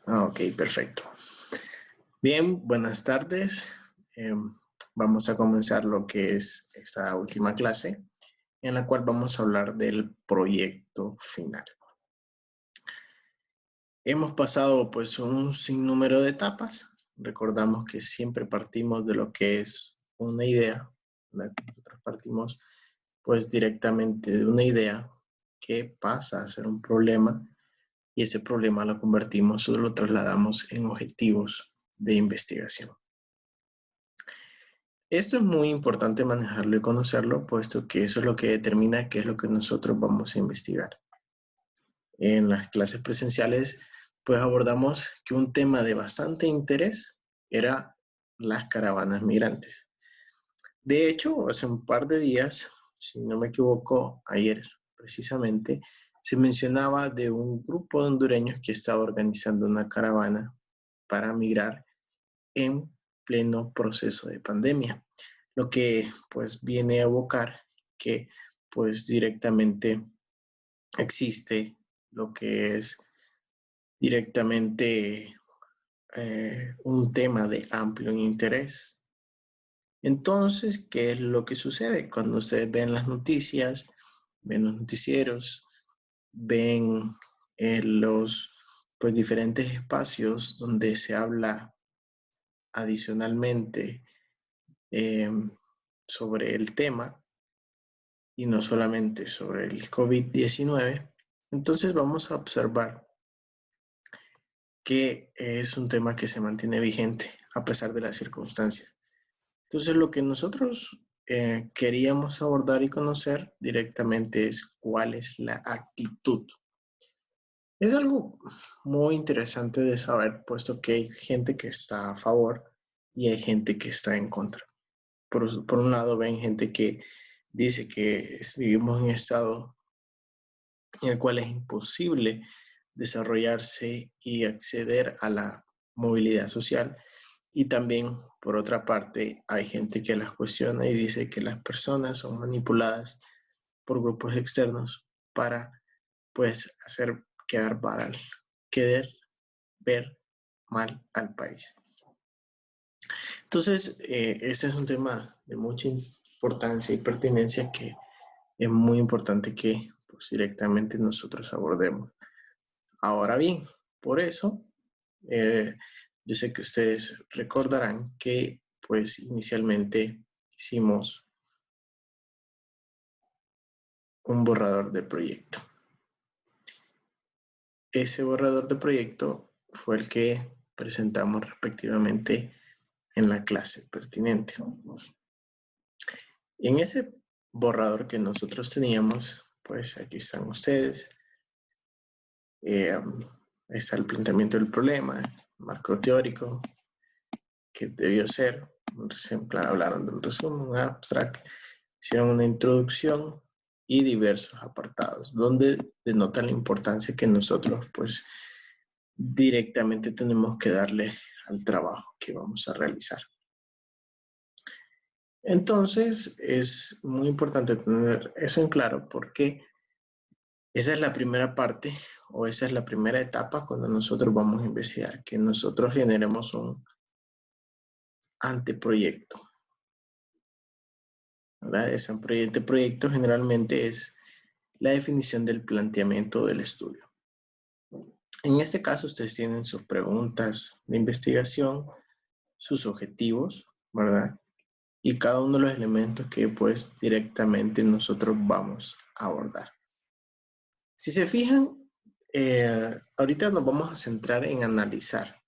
Ok, perfecto. Bien, buenas tardes. Vamos a comenzar lo que es esta última clase, en la cual vamos a hablar del proyecto final. Hemos pasado pues un sinnúmero de etapas. Recordamos que siempre partimos de lo que es una idea. Nosotros partimos pues directamente de una idea que pasa a ser un problema y ese problema lo convertimos o lo trasladamos en objetivos de investigación. Esto es muy importante manejarlo y conocerlo, puesto que eso es lo que determina qué es lo que nosotros vamos a investigar. En las clases presenciales, pues abordamos que un tema de bastante interés era las caravanas migrantes. De hecho, hace un par de días, si no me equivoco, ayer precisamente, se mencionaba de un grupo de hondureños que estaba organizando una caravana para migrar en pleno proceso de pandemia, lo que pues viene a evocar que pues directamente existe lo que es directamente un tema de amplio interés. Entonces, ¿qué es lo que sucede? Cuando ustedes ven las noticias, ven los noticieros, ven los pues, diferentes espacios donde se habla adicionalmente eh, sobre el tema y no solamente sobre el COVID-19, entonces vamos a observar que es un tema que se mantiene vigente a pesar de las circunstancias. Entonces, lo que nosotros queríamos abordar y conocer directamente es cuál es la actitud. Es algo muy interesante de saber, puesto que hay gente que está a favor y hay gente que está en contra. Por un lado, ven gente que dice que vivimos en un estado en el cual es imposible desarrollarse y acceder a la movilidad social. Y también, por otra parte, hay gente que las cuestiona y dice que las personas son manipuladas por grupos externos para, pues, hacer quedar mal, querer ver mal al país. Entonces, ese es un tema de mucha importancia y pertinencia que es muy importante que pues, directamente nosotros abordemos. Ahora bien, por eso, eh, yo sé que ustedes recordarán que pues inicialmente hicimos un borrador de proyecto. Ese borrador de proyecto fue el que presentamos respectivamente en la clase pertinente. En ese borrador que nosotros teníamos, pues aquí están ustedes. Eh, está el planteamiento del problema, marco teórico, que debió ser, hablaron de un resumen, un abstract, hicieron una introducción y diversos apartados, donde denota la importancia que nosotros pues directamente tenemos que darle al trabajo que vamos a realizar. Entonces es muy importante tener eso en claro porque esa es la primera parte o esa es la primera etapa cuando nosotros vamos a investigar, que nosotros generemos un anteproyecto. ¿Verdad? Ese proyecto generalmente es la definición del planteamiento del estudio. En este caso, ustedes tienen sus preguntas de investigación, sus objetivos, ¿verdad? Y cada uno de los elementos que pues directamente nosotros vamos a abordar. Si se fijan, ahorita nos vamos a centrar en analizar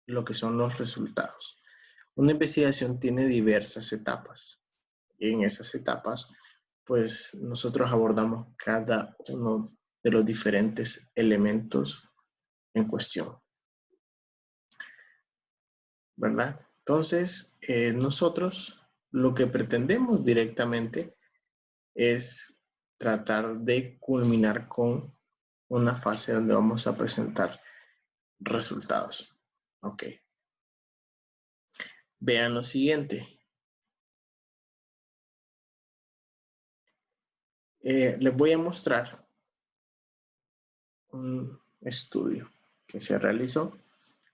lo que son los resultados. Una investigación tiene diversas etapas. Y en esas etapas, pues nosotros abordamos cada uno de los diferentes elementos en cuestión. ¿Verdad? Entonces, nosotros lo que pretendemos directamente es tratar de culminar con una fase donde vamos a presentar resultados. Ok. Vean lo siguiente. Les voy a mostrar un estudio. que se realizó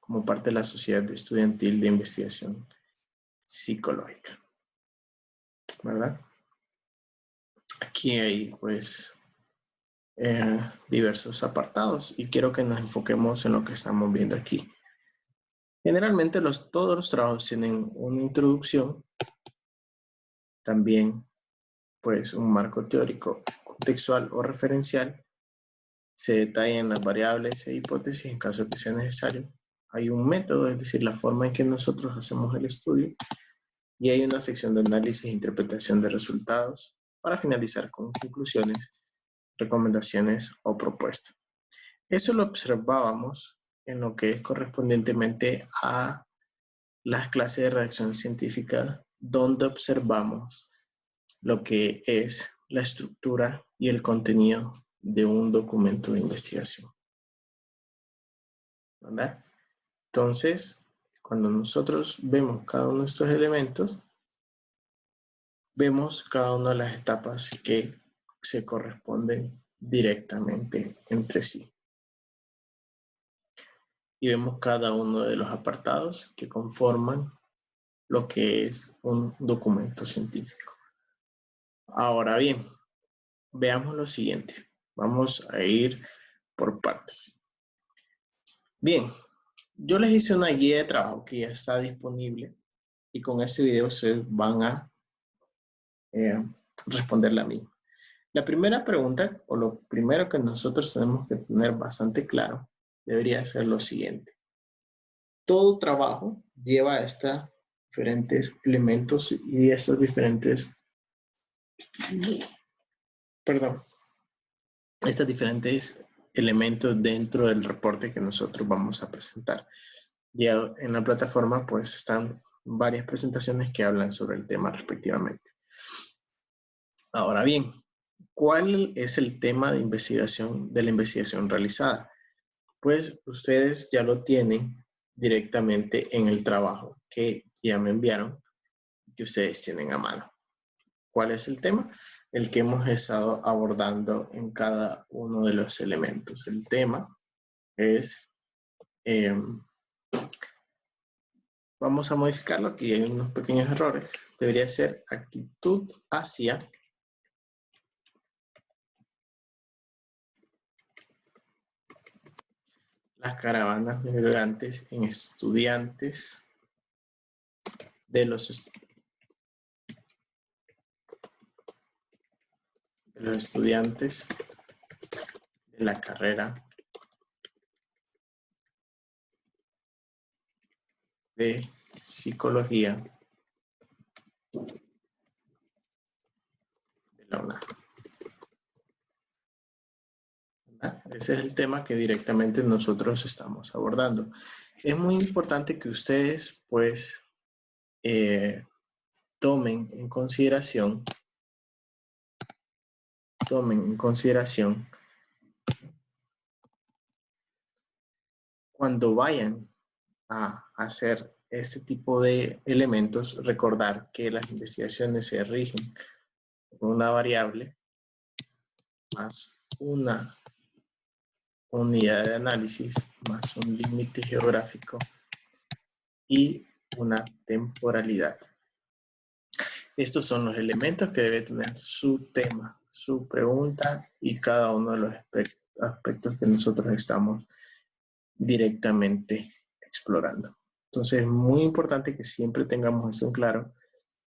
como parte de la Sociedad Estudiantil de Investigación Psicológica, ¿verdad? Aquí hay, pues, diversos apartados y quiero que nos enfoquemos en lo que estamos viendo aquí. Generalmente todos los trabajos tienen una introducción, también pues un marco teórico, contextual o referencial, se detallan las variables e hipótesis en caso que sea necesario. Hay un método, es decir, la forma en que nosotros hacemos el estudio, y hay una sección de análisis e interpretación de resultados para finalizar con conclusiones, recomendaciones o propuestas. Eso lo observábamos en lo que es correspondientemente a las clases de redacción científica, donde observamos lo que es la estructura y el contenido de un documento de investigación, ¿verdad? Entonces, cuando nosotros vemos cada uno de estos elementos, vemos cada una de las etapas que se corresponden directamente entre sí. Y vemos cada uno de los apartados que conforman lo que es un documento científico. Ahora bien, veamos lo siguiente. Vamos a ir por partes. Bien, yo les hice una guía de trabajo que ya está disponible y con este video ustedes van a responder la misma. La primera pregunta, o lo primero que nosotros tenemos que tener bastante claro, debería ser lo siguiente. Todo trabajo lleva estos diferentes elementos y estos diferentes, estos diferentes elementos dentro del reporte que nosotros vamos a presentar. Ya en la plataforma pues están varias presentaciones que hablan sobre el tema respectivamente. Ahora bien, ¿cuál es el tema de la investigación realizada? Pues ustedes ya lo tienen directamente en el trabajo que ya me enviaron, que ustedes tienen a mano. ¿Cuál es el tema? El que hemos estado abordando en cada uno de los elementos. El tema es, vamos a modificarlo, aquí hay unos pequeños errores. Debería ser actitud hacia las caravanas migrantes en estudiantes de los estudiantes de la carrera de psicología de la UNAM. Ese es el tema que directamente nosotros estamos abordando. Es muy importante que ustedes pues tomen en consideración cuando vayan a hacer este tipo de elementos, recordar que las investigaciones se rigen por una variable más una unidad de análisis más un límite geográfico y una temporalidad. Estos son los elementos que debe tener su tema, su pregunta y cada uno de los aspectos que nosotros estamos directamente explorando. Entonces es muy importante que siempre tengamos esto en claro,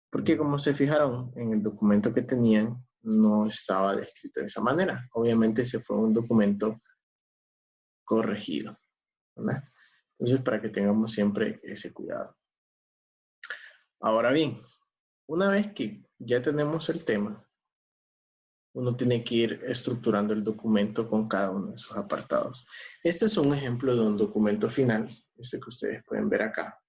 porque como se fijaron en el documento que tenían, no estaba descrito de esa manera. Obviamente ese fue un documento corregido, ¿verdad? Entonces para que tengamos siempre ese cuidado. Ahora bien, una vez que ya tenemos el tema, uno tiene que ir estructurando el documento con cada uno de sus apartados. Este es un ejemplo de un documento final, este que ustedes pueden ver acá.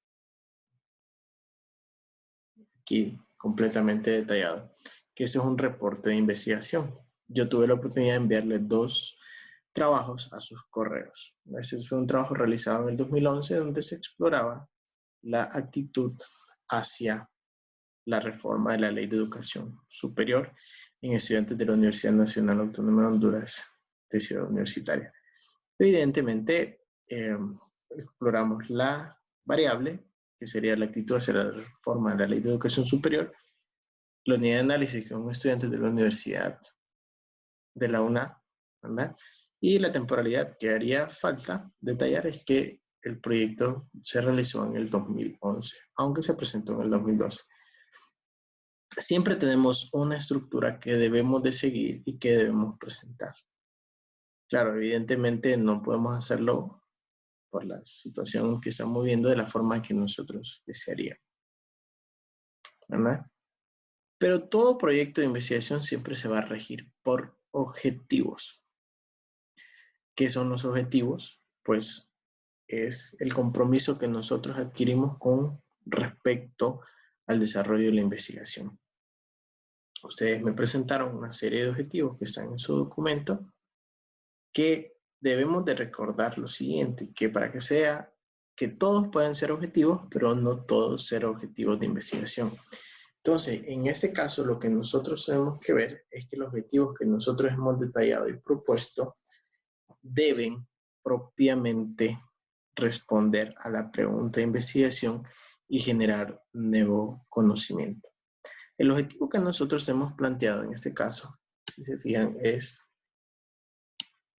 Aquí completamente detallado, que este es un reporte de investigación. Yo tuve la oportunidad de enviarle 2 trabajos a sus correos. Ese fue un trabajo realizado en el 2011 donde se exploraba la actitud hacia la reforma de la Ley de Educación Superior en estudiantes de la Universidad Nacional Autónoma de Honduras de Ciudad Universitaria. Evidentemente, exploramos la variable, que sería la actitud hacia la reforma de la Ley de Educación Superior, la unidad de análisis con estudiantes de la Universidad de la UNA, ¿verdad? Y la temporalidad que haría falta detallar es que el proyecto se realizó en el 2011, aunque se presentó en el 2012. Siempre tenemos una estructura que debemos de seguir y que debemos presentar. Claro, evidentemente no podemos hacerlo por la situación que estamos viviendo de la forma que nosotros desearíamos, ¿verdad? Pero todo proyecto de investigación siempre se va a regir por objetivos. ¿Qué son los objetivos? Pues es el compromiso que nosotros adquirimos con respecto al desarrollo de la investigación. Ustedes me presentaron una serie de objetivos que están en su documento, que debemos de recordar lo siguiente, que para que sea, que todos pueden ser objetivos, pero no todos ser objetivos de investigación. Entonces, en este caso, lo que nosotros tenemos que ver es que los objetivos que nosotros hemos detallado y propuesto deben propiamente responder a la pregunta de investigación y generar nuevo conocimiento. El objetivo que nosotros hemos planteado en este caso, si se fijan, es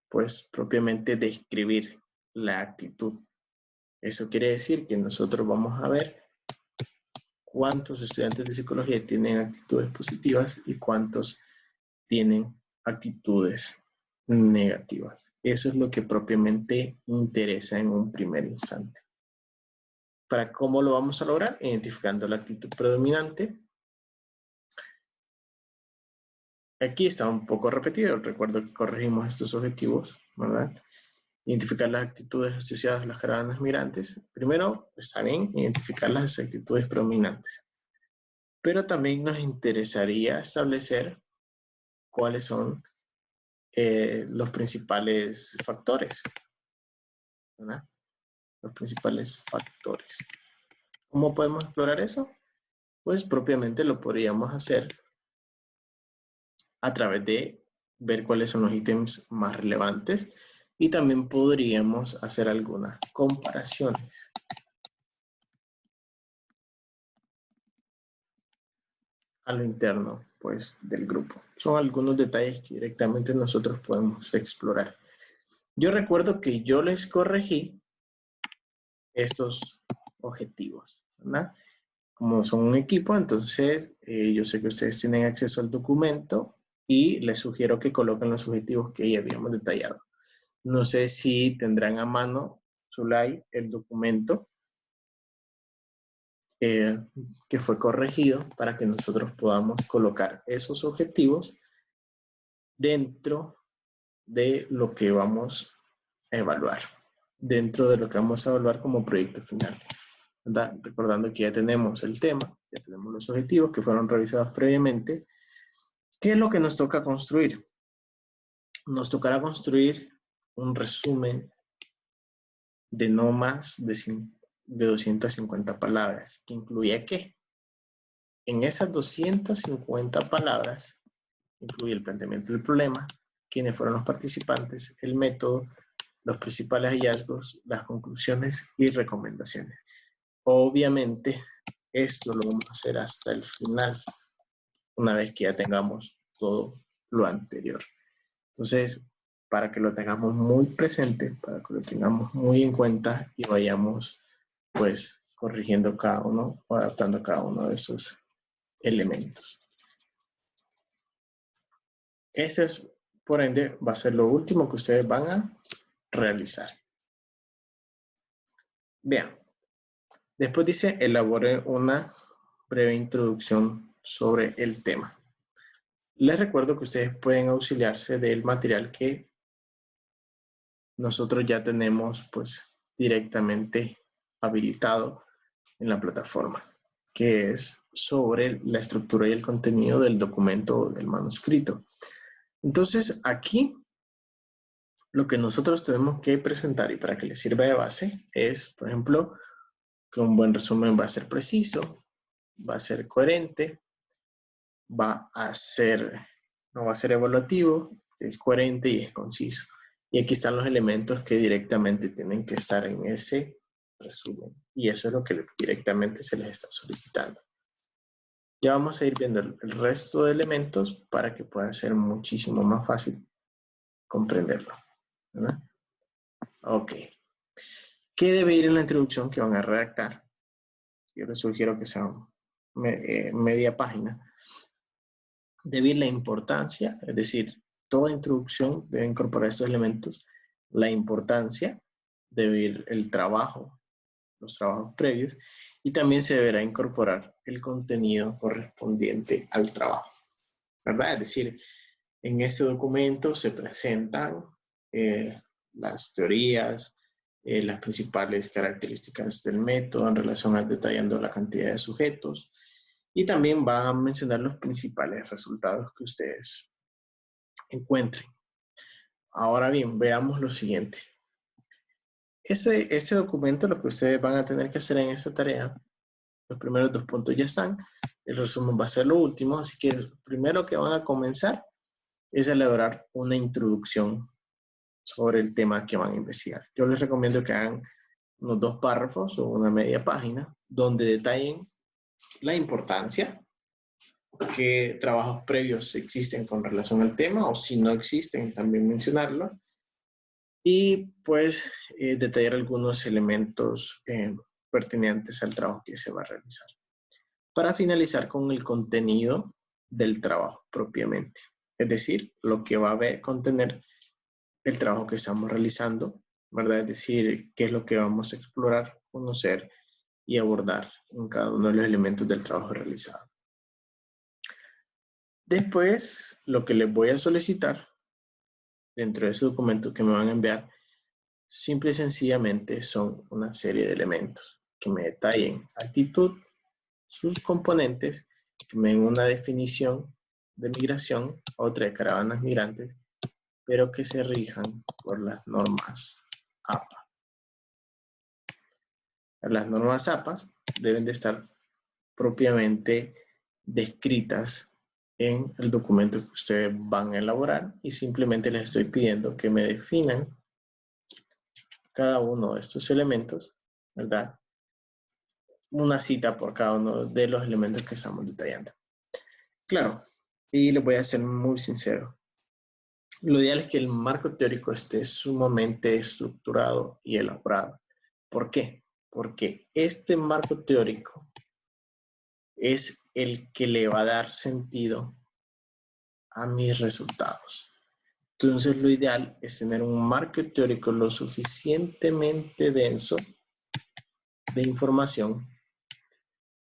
pues propiamente describir la actitud. Eso quiere decir que nosotros vamos a ver cuántos estudiantes de psicología tienen actitudes positivas y cuántos tienen actitudes negativas. Eso es lo que propiamente interesa en un primer instante. ¿Para cómo lo vamos a lograr? Identificando la actitud predominante. Aquí está un poco repetido. Recuerdo que corregimos estos objetivos, ¿verdad? Identificar las actitudes asociadas a las caravanas migrantes. Primero, está bien identificar las actitudes predominantes. Pero también nos interesaría establecer cuáles son los principales factores, ¿verdad? Los principales factores. ¿Cómo podemos explorar eso? Pues propiamente lo podríamos hacer a través de ver cuáles son los ítems más relevantes y también podríamos hacer algunas comparaciones. A lo interno, pues, del grupo. Son algunos detalles que directamente nosotros podemos explorar. Yo recuerdo que yo les corregí estos objetivos, ¿verdad? Como son un equipo, entonces yo sé que ustedes tienen acceso al documento y les sugiero que coloquen los objetivos que ya habíamos detallado. No sé si tendrán a mano, Zulay, el documento que fue corregido para que nosotros podamos colocar esos objetivos dentro de lo que vamos a evaluar, dentro de lo que vamos a evaluar como proyecto final, ¿verdad? Recordando que ya tenemos el tema, ya tenemos los objetivos que fueron revisados previamente. ¿Qué es lo que nos toca construir? Nos tocará construir un resumen de no más de 250 palabras, que incluye ¿qué? En esas 250 palabras incluye el planteamiento del problema, quiénes fueron los participantes, el método, los principales hallazgos, las conclusiones y recomendaciones. Obviamente, esto lo vamos a hacer hasta el final, una vez que ya tengamos todo lo anterior. Entonces, para que lo tengamos muy presente, para que lo tengamos muy en cuenta y vayamos, pues, corrigiendo cada uno o adaptando cada uno de esos elementos. Ese es, por ende, va a ser lo último que ustedes van a realizar. Vean. Después dice, elabore una breve introducción sobre el tema. Les recuerdo que ustedes pueden auxiliarse del material que nosotros ya tenemos, pues, directamente habilitado en la plataforma, que es sobre la estructura y el contenido del documento del manuscrito. Entonces, aquí lo que nosotros tenemos que presentar y para que les sirva de base es, por ejemplo, que un buen resumen va a ser preciso, va a ser coherente, no va a ser evaluativo, es coherente y es conciso. Y aquí están los elementos que directamente tienen que estar en ese resumen. Y eso es lo que directamente se les está solicitando. Ya vamos a ir viendo el resto de elementos para que pueda ser muchísimo más fácil comprenderlo, ¿verdad? Ok. ¿Qué debe ir en la introducción que van a redactar? Yo les sugiero que sea media página. Debe ir la importancia, es decir, toda introducción debe incorporar estos elementos. La importancia, debe ir el trabajo, los trabajos previos, y también se deberá incorporar el contenido correspondiente al trabajo, ¿verdad? Es decir, en este documento se presentan las teorías, las principales características del método en relación a detallando la cantidad de sujetos, y también van a mencionar los principales resultados que ustedes encuentren. Ahora bien, veamos lo siguiente. Ese documento, lo que ustedes van a tener que hacer en esta tarea, los primeros 2 puntos ya están, el resumen va a ser lo último, así que lo primero que van a comenzar es elaborar una introducción sobre el tema que van a investigar. Yo les recomiendo que hagan unos 2 párrafos o una media página donde detallen la importancia, qué trabajos previos existen con relación al tema, o si no existen, también mencionarlo, y pues detallar algunos elementos pertinentes al trabajo que se va a realizar. Para finalizar con el contenido del trabajo propiamente, es decir, lo que va a contener el trabajo que estamos realizando, ¿verdad? Es decir, qué es lo que vamos a explorar, conocer y abordar en cada uno de los elementos del trabajo realizado. Después, lo que les voy a solicitar dentro de ese documento que me van a enviar, simple y sencillamente son una serie de elementos que me detallen actitud, sus componentes, que me den una definición de migración, otra de caravanas migrantes, pero que se rijan por las normas APA. Las normas APA deben de estar propiamente descritas en el documento que ustedes van a elaborar, y simplemente les estoy pidiendo que me definan cada uno de estos elementos, ¿verdad? Una cita por cada uno de los elementos que estamos detallando. Claro, y les voy a ser muy sincero. Lo ideal es que el marco teórico esté sumamente estructurado y elaborado. ¿Por qué? Porque este marco teórico es el que le va a dar sentido a mis resultados. Entonces, lo ideal es tener un marco teórico lo suficientemente denso de información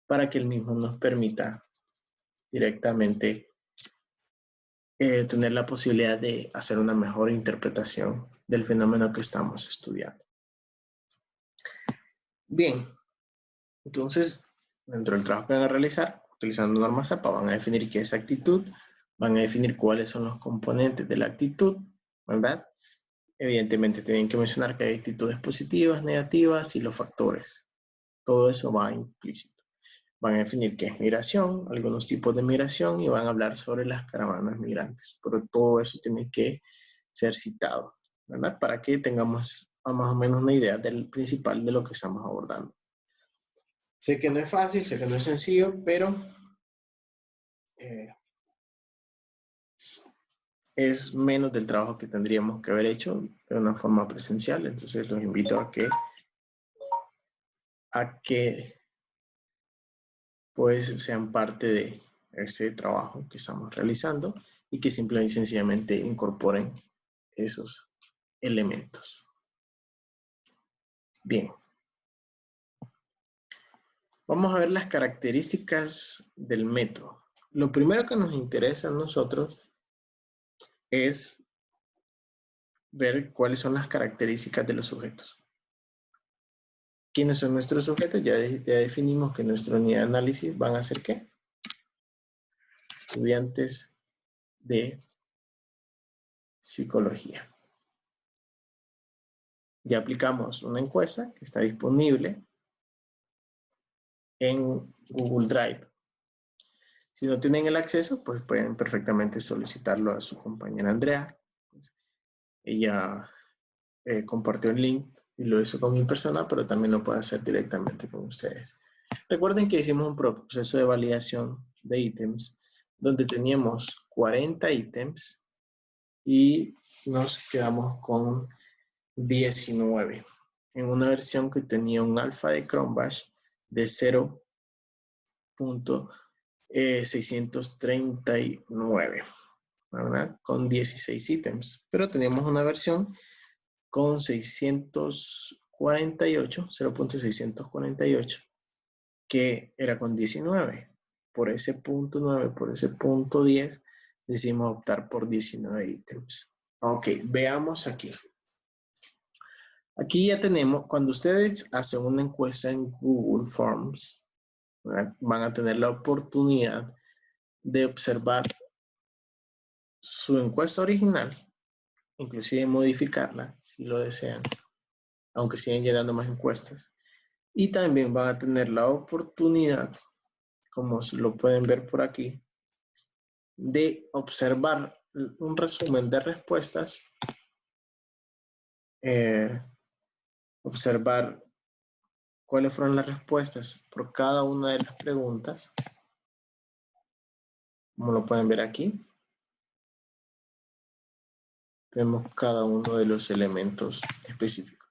para que el mismo nos permita directamente tener la posibilidad de hacer una mejor interpretación del fenómeno que estamos estudiando. Bien, entonces, dentro del trabajo que van a realizar, utilizando normas APA, van a definir qué es actitud, van a definir cuáles son los componentes de la actitud, ¿verdad? Evidentemente tienen que mencionar que hay actitudes positivas, negativas y los factores. Todo eso va implícito. Van a definir qué es migración, algunos tipos de migración, y van a hablar sobre las caravanas migrantes. Pero todo eso tiene que ser citado, ¿verdad? Para que tengamos más o menos una idea del principal de lo que estamos abordando. Sé que no es fácil, sé que no es sencillo, pero es menos del trabajo que tendríamos que haber hecho de una forma presencial. Entonces los invito a que pues sean parte de ese trabajo que estamos realizando y que simple y sencillamente incorporen esos elementos. Bien. Vamos a ver las características del método. Lo primero que nos interesa a nosotros es ver cuáles son las características de los sujetos. ¿Quiénes son nuestros sujetos? Ya definimos que nuestra unidad de análisis van a ser ¿qué? Estudiantes de psicología. Ya aplicamos una encuesta que está disponible en Google Drive. Si no tienen el acceso, pues pueden perfectamente solicitarlo a su compañera Andrea. ella compartió el link y lo hizo con mi persona, pero también lo puede hacer directamente con ustedes. Recuerden que hicimos un proceso de validación de ítems donde teníamos 40 ítems y nos quedamos con 19 en una versión que tenía un alfa de Chrome Bash de 0.639, ¿verdad? Con 16 ítems, pero teníamos una versión con 648, 0.648, que era con 19. Por ese punto 9, por ese punto 10, decidimos optar por 19 ítems. Ok, veamos aquí. Aquí ya tenemos, cuando ustedes hacen una encuesta en Google Forms, ¿verdad? Van a tener la oportunidad de observar su encuesta original, inclusive modificarla si lo desean, aunque siguen llenando más encuestas. Y también van a tener la oportunidad, como lo pueden ver por aquí, de observar un resumen de respuestas, observar cuáles fueron las respuestas por cada una de las preguntas, como lo pueden ver aquí. Tenemos cada uno de los elementos específicos.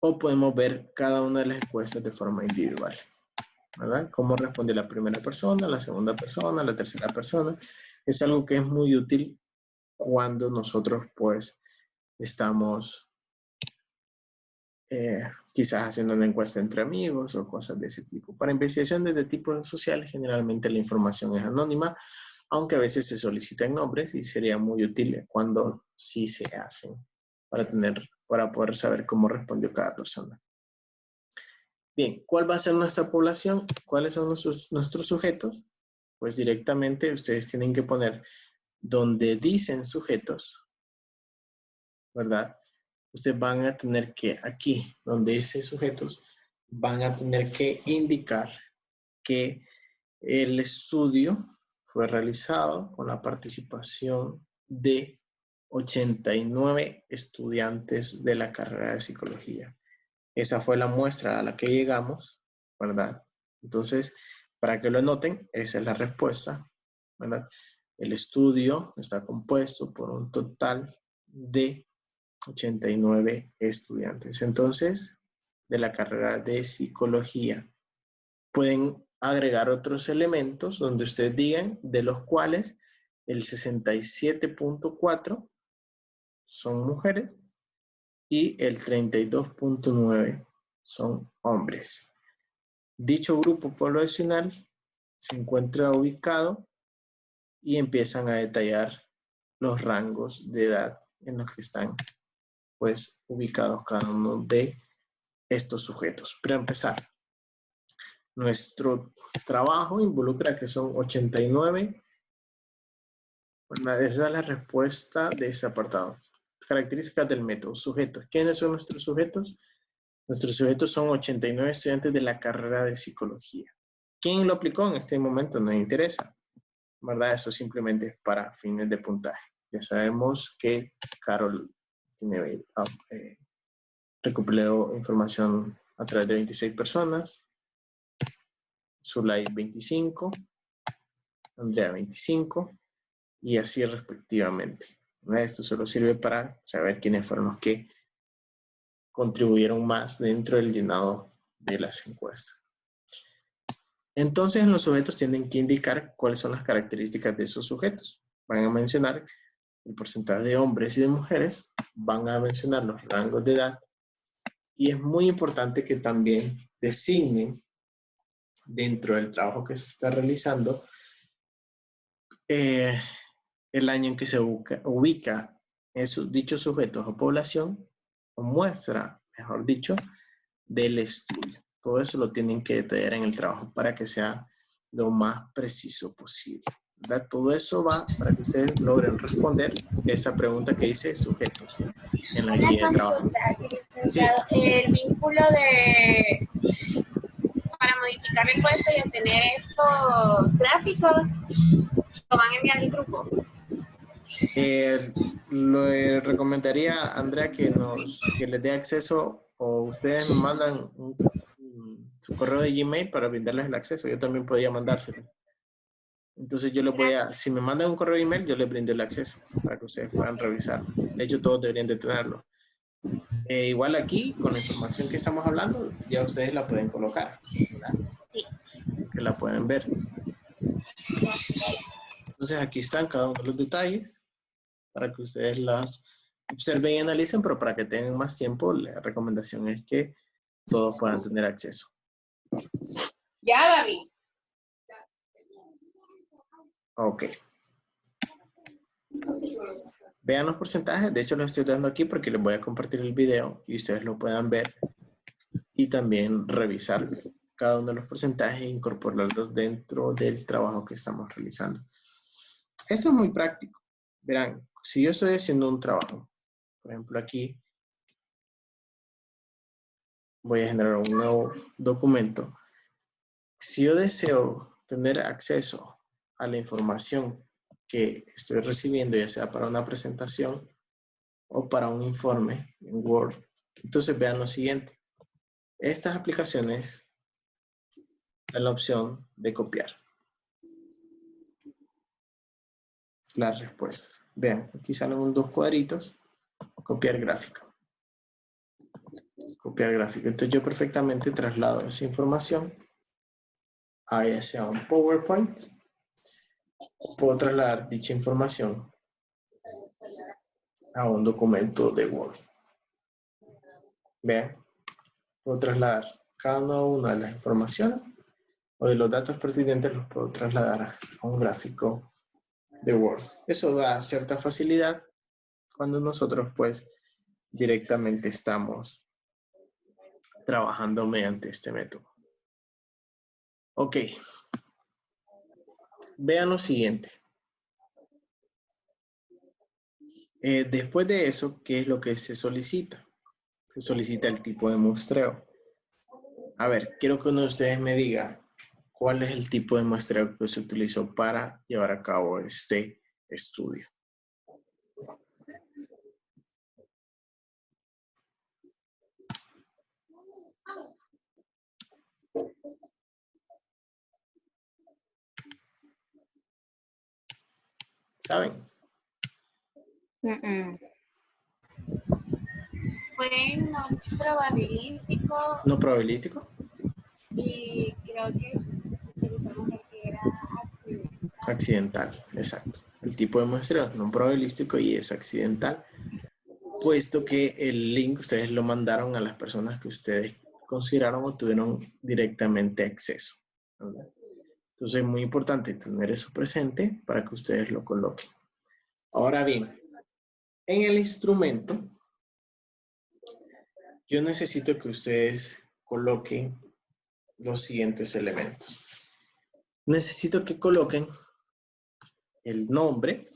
O podemos ver cada una de las encuestas de forma individual, ¿verdad? Cómo responde la primera persona, la segunda persona, la tercera persona. Es algo que es muy útil cuando nosotros, pues, estamos quizás haciendo una encuesta entre amigos o cosas de ese tipo. Para investigaciones de tipo social, generalmente la información es anónima, aunque a veces se solicitan nombres y sería muy útil cuando sí se hacen para poder saber cómo respondió cada persona. Bien, ¿cuál va a ser nuestra población? ¿Cuáles son nuestros sujetos? Pues directamente ustedes tienen que poner donde dicen sujetos, ¿verdad? Ustedes van a tener que aquí, donde dice sujetos, van a tener que indicar que el estudio fue realizado con la participación de 89 estudiantes de la carrera de psicología. Esa fue la muestra a la que llegamos, ¿verdad? Entonces, para que lo anoten, esa es la respuesta, ¿verdad? El estudio está compuesto por un total de 89 estudiantes. Entonces, de la carrera de psicología. Pueden agregar otros elementos donde ustedes digan de los cuales el 67.4 son mujeres y el 32.9 son hombres. Dicho grupo poblacional se encuentra ubicado y empiezan a detallar los rangos de edad en los que están pues ubicados cada uno de estos sujetos. Para empezar, nuestro trabajo involucra que son 89. Bueno, esa es la respuesta de ese apartado. Características del método. Sujetos. ¿Quiénes son nuestros sujetos? Nuestros sujetos son 89 estudiantes de la carrera de psicología. ¿Quién lo aplicó en este momento? No interesa, ¿verdad? Eso simplemente es para fines de puntaje. Ya sabemos que Carol recopiló información a través de 26 personas. Zulay 25. Andrea 25. Y así respectivamente. Esto solo sirve para saber quiénes fueron los que contribuyeron más dentro del llenado de las encuestas. Entonces, los sujetos tienen que indicar cuáles son las características de esos sujetos. Van a mencionar el porcentaje de hombres y de mujeres, van a mencionar los rangos de edad, y es muy importante que también designen dentro del trabajo que se está realizando el año en que se ubica esos dichos sujetos o población, o muestra, mejor dicho, del estudio. Todo eso lo tienen que detallar en el trabajo para que sea lo más preciso posible, ¿verdad? Todo eso va para que ustedes logren responder esa pregunta que dice sujetos en la guía de trabajo. Licenciado, el vínculo para modificar la encuesta y obtener estos gráficos lo van a enviar al grupo. Le recomendaría a Andrea que les dé acceso o ustedes nos mandan su correo de Gmail para brindarles el acceso. Yo también podría mandárselo. Entonces yo les voy a, si me mandan un correo de email, yo les brindo el acceso para que ustedes puedan revisarlo. De hecho, todos deberían de tenerlo. Igual aquí, con la información que estamos hablando, ya ustedes la pueden colocar, ¿verdad? Sí. Que la pueden ver. Entonces aquí están cada uno de los detalles para que ustedes las observen y analicen, pero para que tengan más tiempo, la recomendación es que todos puedan tener acceso. Ya, David. Ok. Vean los porcentajes. De hecho, los estoy dando aquí porque les voy a compartir el video y ustedes lo puedan ver y también revisar cada uno de los porcentajes e incorporarlos dentro del trabajo que estamos realizando. Esto es muy práctico. Verán, si yo estoy haciendo un trabajo, por ejemplo aquí, voy a generar un nuevo documento. Si yo deseo tener acceso a la información que estoy recibiendo, ya sea para una presentación o para un informe en Word, entonces vean lo siguiente. Estas aplicaciones dan la opción de copiar las respuestas. Vean, aquí salen dos cuadritos, copiar gráfico. Copiar gráfico. Entonces yo perfectamente traslado esa información a ya sea un PowerPoint. Puedo trasladar dicha información a un documento de Word. Vean, puedo trasladar cada una de las informaciones o de los datos pertinentes, los puedo trasladar a un gráfico de Word. Eso da cierta facilidad cuando nosotros pues directamente estamos trabajando mediante este método. Ok. Vean lo siguiente. Después de eso, ¿qué es lo que se solicita? Se solicita el tipo de muestreo. A ver, quiero que uno de ustedes me diga cuál es el tipo de muestreo que se utilizó para llevar a cabo este estudio. ¿Saben? Fue no probabilístico ¿No probabilístico? y creo que utilizamos el que era accidental. Accidental, exacto. El tipo de muestreo es no probabilístico y es accidental, puesto que el link ustedes lo mandaron a las personas que ustedes consideraron o tuvieron directamente acceso, ¿verdad? Entonces es muy importante tener eso presente para que ustedes lo coloquen. Ahora bien, en el instrumento, yo necesito que ustedes coloquen los siguientes elementos. Necesito que coloquen el nombre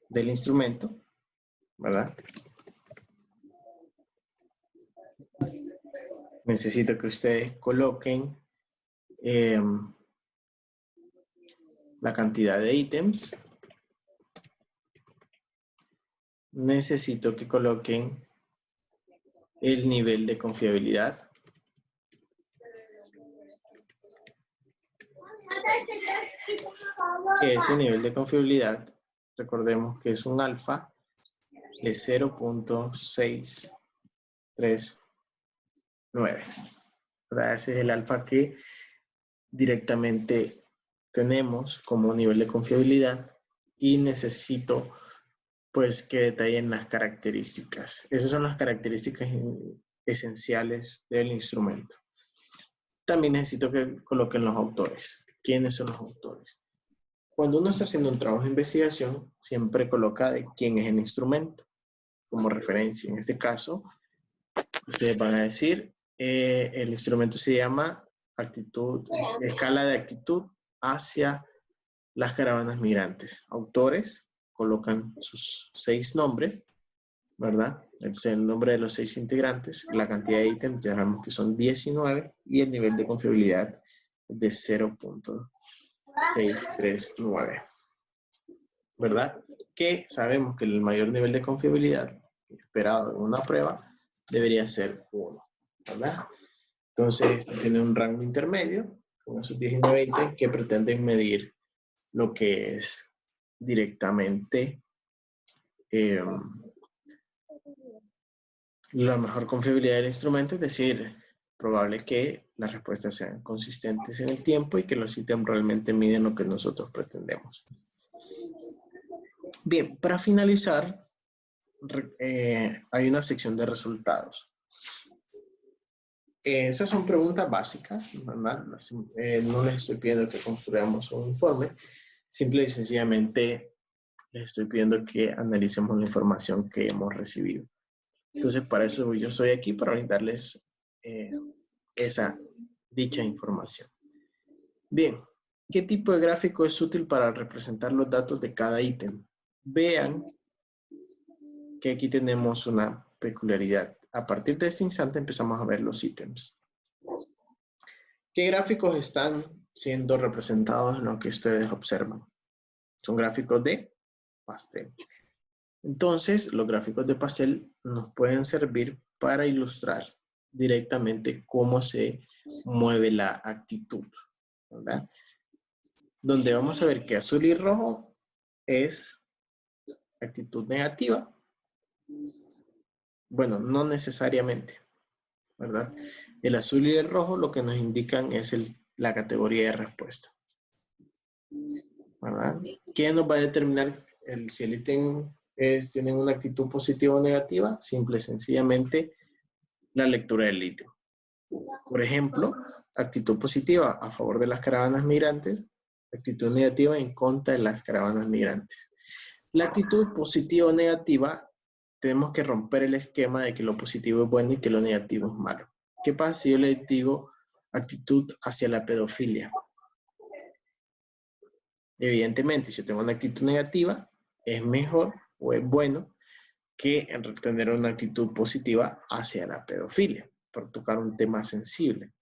del instrumento, ¿verdad? Necesito que ustedes coloquen la cantidad de ítems. Necesito que coloquen el nivel de confiabilidad. Que ese nivel de confiabilidad, recordemos que es un alfa de 0.639. Ese es el alfa que directamente tenemos como nivel de confiabilidad y necesito pues que detallen las características. Esas son las características esenciales del instrumento. También necesito que coloquen los autores. ¿Quiénes son los autores? Cuando uno está haciendo un trabajo de investigación, siempre coloca de quién es el instrumento como referencia. En este caso, ustedes van a decir, el instrumento se llama escala de actitud hacia las caravanas migrantes. Autores, colocan sus 6 nombres, ¿verdad? Es el nombre de los 6 integrantes, la cantidad de ítems, ya sabemos que son 19, y el nivel de confiabilidad es de 0.639. ¿Verdad? Que sabemos que el mayor nivel de confiabilidad esperado en una prueba debería ser 1. ¿Verdad? Entonces, tiene un rango intermedio con esos 10 y 20 que pretenden medir lo que es directamente la mejor confiabilidad del instrumento, es decir, probable que las respuestas sean consistentes en el tiempo y que los ítems realmente miden lo que nosotros pretendemos. Bien, para finalizar, hay una sección de resultados. Esas son preguntas básicas, ¿verdad? No les estoy pidiendo que construyamos un informe, simple y sencillamente les estoy pidiendo que analicemos la información que hemos recibido. Entonces, para eso yo estoy aquí, para brindarles dicha información. Bien, ¿qué tipo de gráfico es útil para representar los datos de cada ítem? Vean que aquí tenemos una peculiaridad. A partir de este instante empezamos a ver los ítems. ¿Qué gráficos están siendo representados en lo que ustedes observan? Son gráficos de pastel. Entonces, los gráficos de pastel nos pueden servir para ilustrar directamente cómo se mueve la actitud, ¿verdad? Donde vamos a ver que azul y rojo es actitud negativa. Bueno, no necesariamente, ¿verdad? El azul y el rojo lo que nos indican es la categoría de respuesta, ¿verdad? ¿Qué nos va a determinar si el ítem tienen una actitud positiva o negativa? Simple y sencillamente la lectura del ítem. Por ejemplo, actitud positiva a favor de las caravanas migrantes, actitud negativa en contra de las caravanas migrantes. La actitud positiva o negativa, tenemos que romper el esquema de que lo positivo es bueno y que lo negativo es malo. ¿Qué pasa si yo les digo actitud hacia la pedofilia? Evidentemente, si yo tengo una actitud negativa, es mejor o es bueno que tener una actitud positiva hacia la pedofilia, por tocar un tema sensible.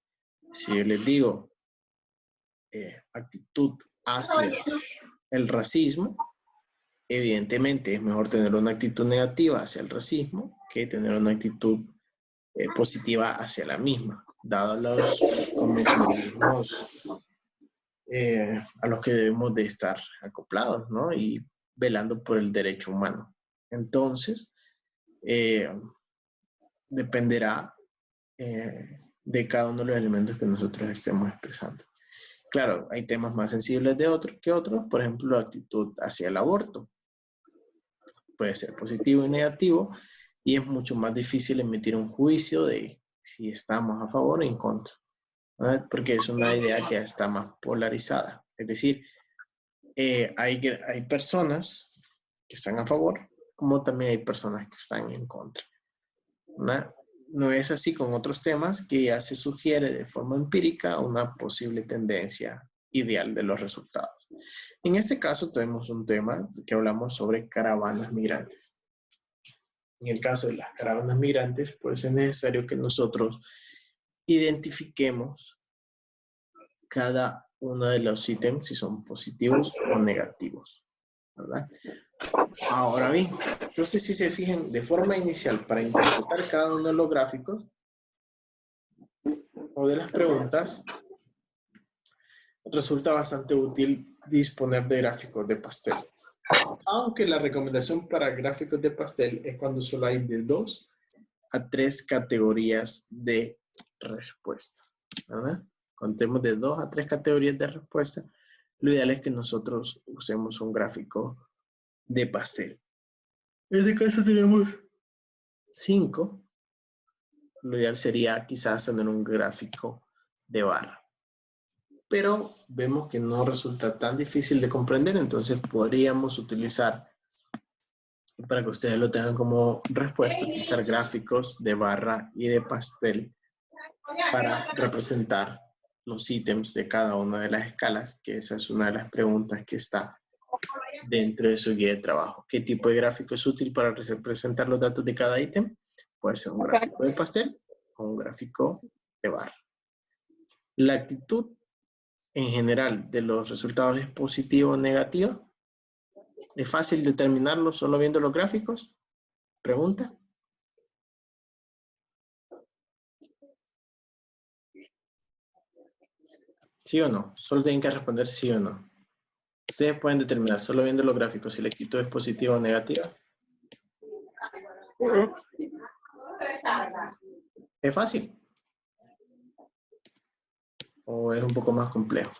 Si yo les digo actitud hacia el racismo, evidentemente es mejor tener una actitud negativa hacia el racismo que tener una actitud positiva hacia la misma, dado los convencionalismos a los que debemos de estar acoplados, ¿no? Y velando por el derecho humano. Entonces, dependerá de cada uno de los elementos que nosotros estemos expresando. Claro, hay temas más sensibles que otros, por ejemplo, la actitud hacia el aborto. Puede ser positivo y negativo, y es mucho más difícil emitir un juicio de si estamos a favor o en contra, ¿verdad? Porque es una idea que está más polarizada. Es decir, hay personas que están a favor, como también hay personas que están en contra, ¿verdad? No es así con otros temas que ya se sugiere de forma empírica una posible tendencia ideal de los resultados. En este caso tenemos un tema que hablamos sobre caravanas migrantes. En el caso de las caravanas migrantes, pues es necesario que nosotros identifiquemos cada uno de los ítems si son positivos o negativos, ¿verdad? Ahora bien, entonces si se fijan, de forma inicial, para interpretar cada uno de los gráficos o de las preguntas, resulta bastante útil disponer de gráficos de pastel. Aunque la recomendación para gráficos de pastel es cuando solo hay de 2 a 3 categorías de respuesta, ¿verdad? Contemos de 2 a 3 categorías de respuesta. Lo ideal es que nosotros usemos un gráfico de pastel. En este caso tenemos 5. Lo ideal sería quizás tener un gráfico de barra. Pero vemos que no resulta tan difícil de comprender, entonces podríamos utilizar, para que ustedes lo tengan como respuesta, utilizar gráficos de barra y de pastel para representar los ítems de cada una de las escalas, que esa es una de las preguntas que está dentro de su guía de trabajo. ¿Qué tipo de gráfico es útil para representar los datos de cada ítem? Puede ser un gráfico de pastel o un gráfico de barra. La actitud en general de los resultados es positivo o negativo? ¿Es fácil determinarlo solo viendo los gráficos? Pregunta. ¿Sí o no? Solo tienen que responder sí o no. Ustedes pueden determinar solo viendo los gráficos si la actitud es positiva o negativa. ¿Es fácil? ¿O es un poco más complejo?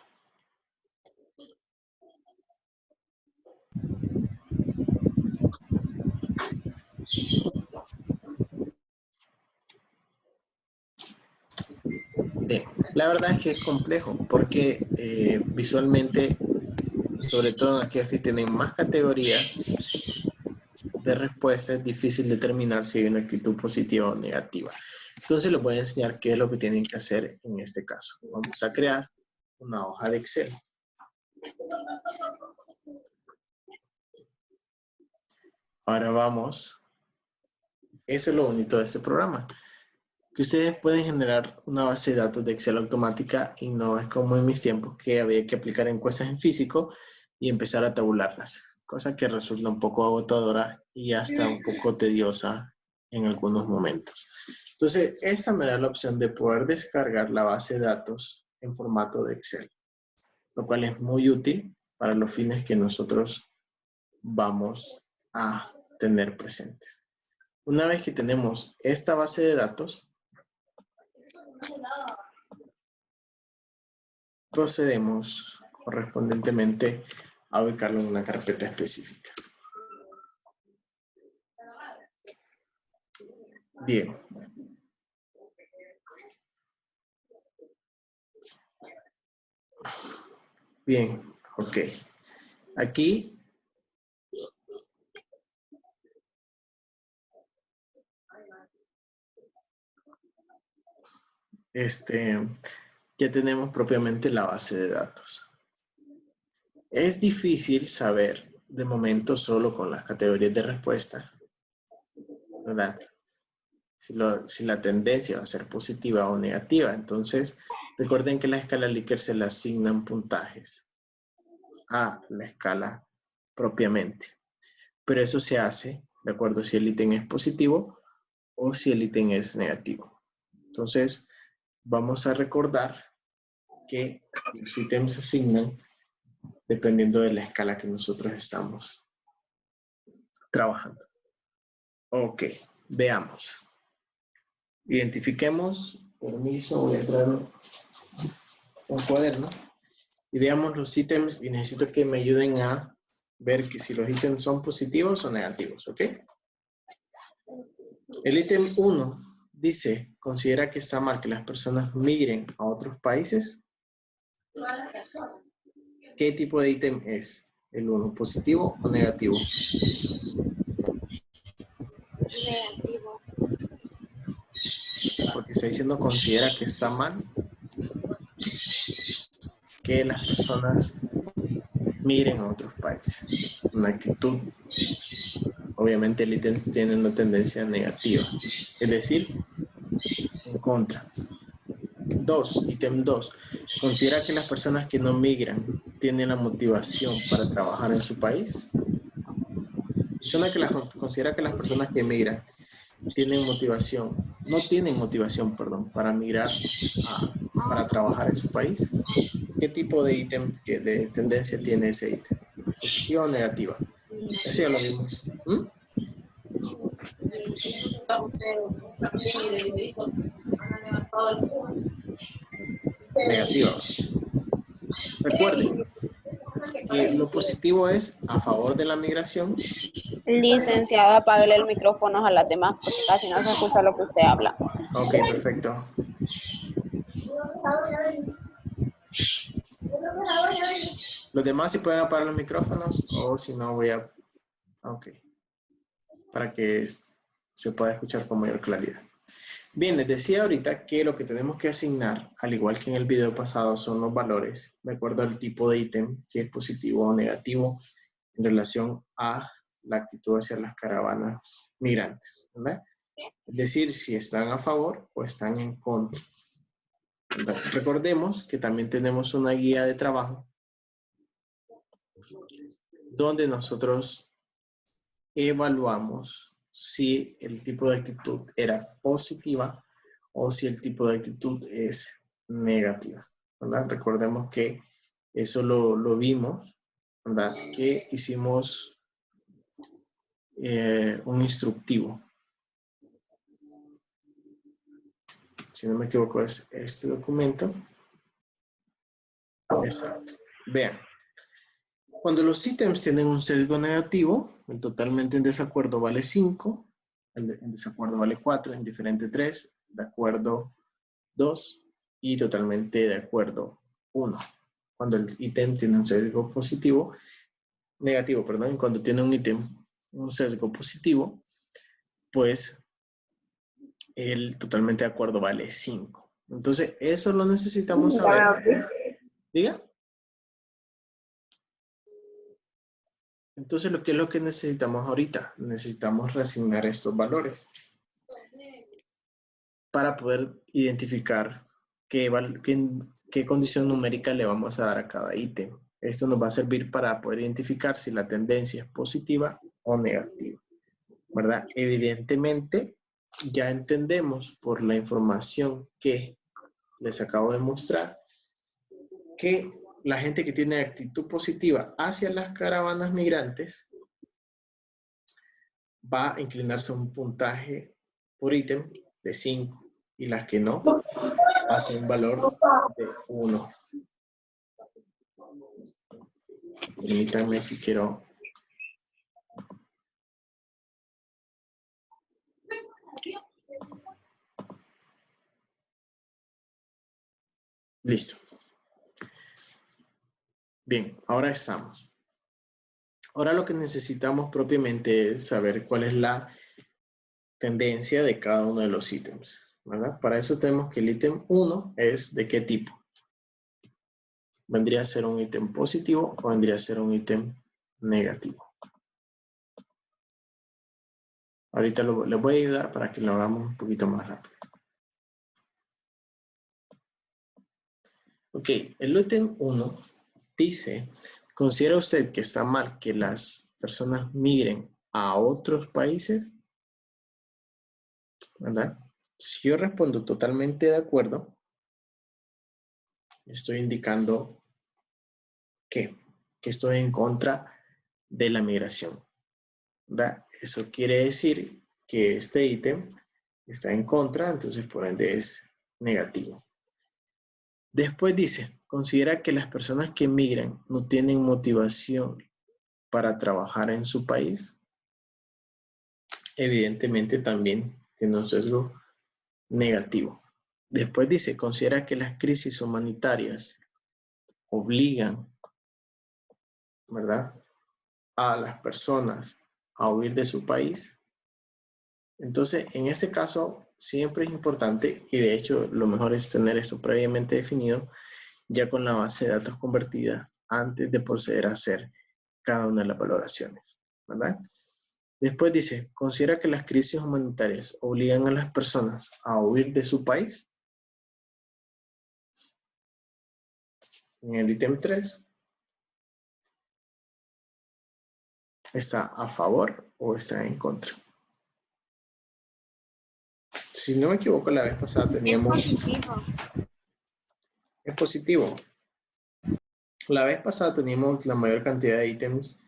Bien, la verdad es que es complejo porque visualmente, sobre todo en aquellos que tienen más categorías de respuesta, es difícil determinar si hay una actitud positiva o negativa. Entonces les voy a enseñar qué es lo que tienen que hacer en este caso. Vamos a crear una hoja de Excel. Ahora vamos. Eso es lo bonito de este programa, que ustedes pueden generar una base de datos de Excel automática y no es como en mis tiempos que había que aplicar encuestas en físico y empezar a tabularlas, cosa que resulta un poco agotadora y hasta un poco tediosa en algunos momentos. Entonces, esta me da la opción de poder descargar la base de datos en formato de Excel, lo cual es muy útil para los fines que nosotros vamos a tener presentes. Una vez que tenemos esta base de datos, procedemos correspondientemente a ubicarlo en una carpeta específica. Bien. Bien, ok. Aquí ya tenemos propiamente la base de datos. Es difícil saber de momento solo con las categorías de respuesta, ¿verdad? Si la tendencia va a ser positiva o negativa. Entonces, recuerden que la escala Likert se le asignan puntajes a la escala propiamente. Pero eso se hace de acuerdo si el ítem es positivo o si el ítem es negativo. Entonces, vamos a recordar que los ítems se asignan dependiendo de la escala que nosotros estamos trabajando. Ok, veamos. Identifiquemos, permiso, voy a traer un cuaderno y veamos los ítems y necesito que me ayuden a ver que si los ítems son positivos o negativos, ¿ok? El ítem 1 dice, considera que está mal que las personas migren a otros países. ¿Qué tipo de ítem es? ¿El 1 positivo o negativo? Negativo. Porque está diciendo considera que está mal que las personas migren a otros países. Una actitud. Obviamente el ítem tiene una tendencia negativa. Es decir, en contra. 2, ítem 2. Considera que las personas que no migran tienen la motivación para trabajar en su país. Considera que las personas que migran tienen motivación, no tienen motivación, perdón, para migrar, para trabajar en su país. ¿Qué tipo de ítem, de tendencia tiene ese ítem? ¿Positiva o negativa? Eso ya lo vimos. ¿Mm? Negativa. Recuerden que lo positivo es a favor de la migración. Licenciada, apáguele el micrófono a las demás porque casi no se escucha lo que usted habla. Ok, perfecto. Los demás si pueden apagar los micrófonos o si no voy a... Ok. Para que se pueda escuchar con mayor claridad. Bien, les decía ahorita que lo que tenemos que asignar, al igual que en el video pasado, son los valores de acuerdo al tipo de ítem, si es positivo o negativo, en relación a la actitud hacia las caravanas migrantes, ¿verdad? Es decir, si están a favor o están en contra. Recordemos que también tenemos una guía de trabajo donde nosotros evaluamos si el tipo de actitud era positiva o si el tipo de actitud es negativa, ¿verdad? Recordemos que eso lo vimos, ¿verdad? Que hicimos un instructivo. Si no me equivoco es este documento. Exacto. Vean. Cuando los ítems tienen un sesgo negativo, el totalmente en desacuerdo vale 5, en desacuerdo vale 4, indiferente 3, de acuerdo 2 y totalmente de acuerdo 1. Cuando el ítem tiene un sesgo positivo, negativo, perdón, cuando tiene un ítem un sesgo positivo, pues el totalmente de acuerdo vale 5. Entonces, eso lo necesitamos saber. ¿Diga? Entonces, ¿qué es lo que necesitamos ahorita? Necesitamos reasignar estos valores para poder identificar qué condición numérica le vamos a dar a cada ítem. Esto nos va a servir para poder identificar si la tendencia es positiva o negativa, ¿verdad? Evidentemente, ya entendemos por la información que les acabo de mostrar que la gente que tiene actitud positiva hacia las caravanas migrantes va a inclinarse a un puntaje por ítem de 5 y las que no hace un valor de 1. Permítanme que quiero... Listo. Bien, ahora estamos. Ahora lo que necesitamos propiamente es saber cuál es la tendencia de cada uno de los ítems, ¿verdad? Para eso tenemos que el ítem 1 es de qué tipo. ¿Vendría a ser un ítem positivo o vendría a ser un ítem negativo? Ahorita les voy a ayudar para que lo hagamos un poquito más rápido. Ok, el ítem 1 dice, ¿considera usted que está mal que las personas migren a otros países? ¿Verdad? Si yo respondo totalmente de acuerdo, estoy indicando que estoy en contra de la migración, ¿verdad? Eso quiere decir que este ítem está en contra, entonces por ende es negativo. Después dice, considera que las personas que migran no tienen motivación para trabajar en su país. Evidentemente también tiene un sesgo negativo. Después dice, considera que las crisis humanitarias obligan, ¿verdad?, a las personas a huir de su país. Entonces, en este caso, siempre es importante, y de hecho lo mejor es tener esto previamente definido, ya con la base de datos convertida, antes de proceder a hacer cada una de las valoraciones, ¿verdad? Después dice, considera que las crisis humanitarias obligan a las personas a huir de su país. En el ítem 3, ¿está a favor o está en contra? Si no me equivoco, la vez pasada teníamos... Es positivo. Es positivo. La vez pasada teníamos la mayor cantidad de ítems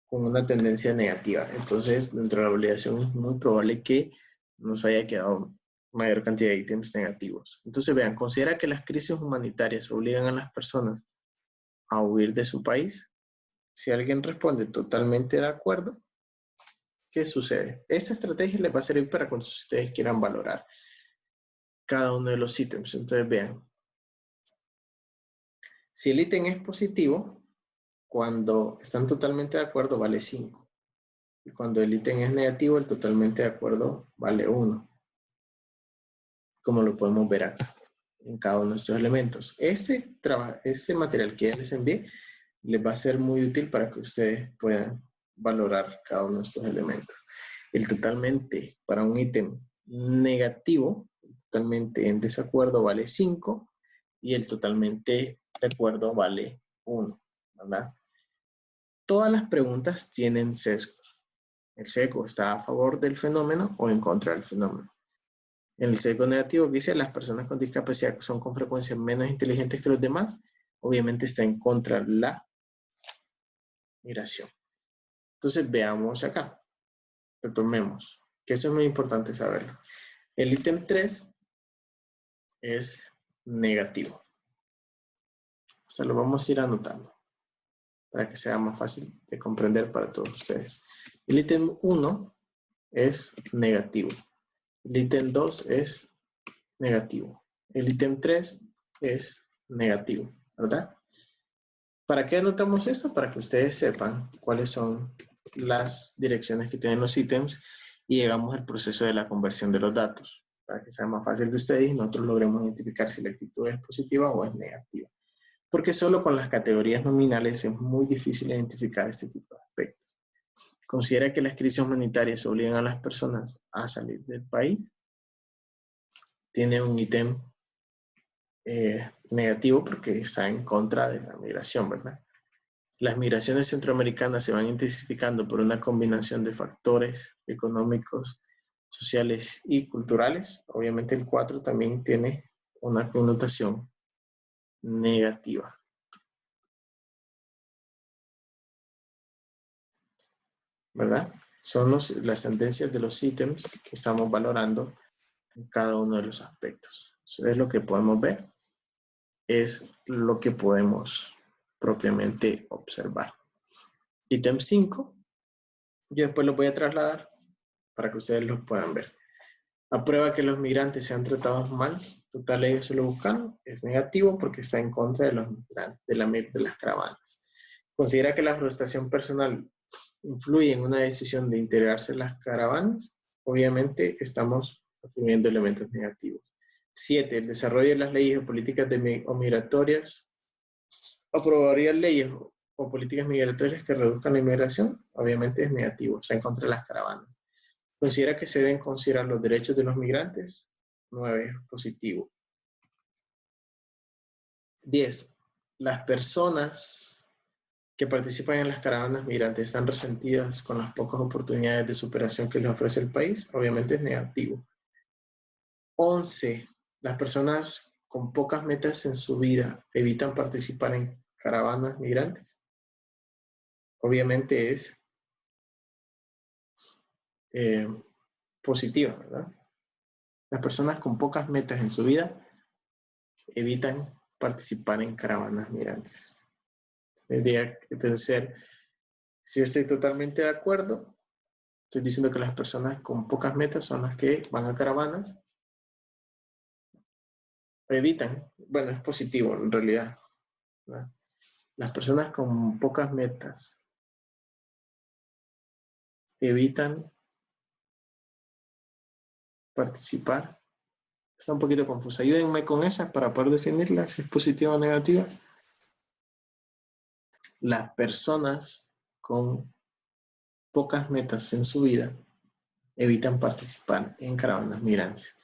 con una tendencia negativa. Entonces, dentro de la validación es muy probable que nos haya quedado mayor cantidad de ítems negativos. Entonces, vean, considera que las crisis humanitarias obligan a las personas a huir de su país. Si alguien responde totalmente de acuerdo, ¿qué sucede? Esta estrategia les va a servir para cuando ustedes quieran valorar cada uno de los ítems. Entonces, vean. Si el ítem es positivo, cuando están totalmente de acuerdo, vale 5. Y cuando el ítem es negativo, el totalmente de acuerdo vale 1. Como lo podemos ver acá, en cada uno de estos elementos. Este material que ya les envié, les va a ser muy útil para que ustedes puedan valorar cada uno de estos elementos. El totalmente para un ítem negativo, totalmente en desacuerdo, vale 5. y el totalmente de acuerdo vale 1, ¿verdad? Todas las preguntas tienen sesgos. El sesgo está a favor del fenómeno o en contra del fenómeno. En el sesgo negativo que dice las personas con discapacidad son con frecuencia menos inteligentes que los demás, obviamente está en contra de la migración. Entonces veamos acá, retomemos, que eso es muy importante saberlo. El ítem 3 es negativo. Se lo vamos a ir anotando para que sea más fácil de comprender para todos ustedes. El ítem 1 es negativo. El ítem 2 es negativo. El ítem 3 es negativo, ¿verdad? ¿Para qué anotamos esto? Para que ustedes sepan cuáles son las direcciones que tienen los ítems y llegamos al proceso de la conversión de los datos, para que sea más fácil de ustedes y nosotros logremos identificar si la actitud es positiva o es negativa. Porque solo con las categorías nominales es muy difícil identificar este tipo de aspectos. Considera que las crisis humanitarias obligan a las personas a salir del país. Tiene un ítem negativo porque está en contra de la migración, ¿verdad? Las migraciones centroamericanas se van intensificando por una combinación de factores económicos, sociales y culturales. Obviamente el 4 también tiene una connotación negativa. ¿Verdad? Son las sentencias de los ítems que estamos valorando en cada uno de los aspectos. Eso es lo que podemos ver. Es lo que podemos propiamente observar. Ítem 5. Yo después lo voy a trasladar para que ustedes lo puedan ver. Aprueba que los migrantes sean tratados mal. Total, ellos se lo buscaron. Es negativo porque está en contra de los migrantes, de las caravanas. Considera que la frustración personal influye en una decisión de integrarse en las caravanas. Obviamente estamos asumiendo elementos negativos. 7. El desarrollo de las leyes o políticas migratorias. ¿Aprobaría leyes o políticas migratorias que reduzcan la inmigración? Obviamente es negativo, está en contra de las caravanas. ¿Considera que se deben considerar los derechos de los migrantes? 9, positivo. 10. Las personas que participan en las caravanas migrantes están resentidas con las pocas oportunidades de superación que les ofrece el país. Obviamente es negativo. 11. Las personas con pocas metas en su vida evitan participar en caravanas migrantes. Obviamente es positiva, ¿verdad? Las personas con pocas metas en su vida evitan participar en caravanas migrantes. Tendría que ser, si yo estoy totalmente de acuerdo, estoy diciendo que las personas con pocas metas son las que van a caravanas, evitan, bueno, es positivo en realidad, ¿verdad? Las personas con pocas metas evitan participar. Está un poquito confusa. Ayúdenme con esa para poder definirla, si es positiva o negativa. Las personas con pocas metas en su vida evitan participar en caravanas migrantes.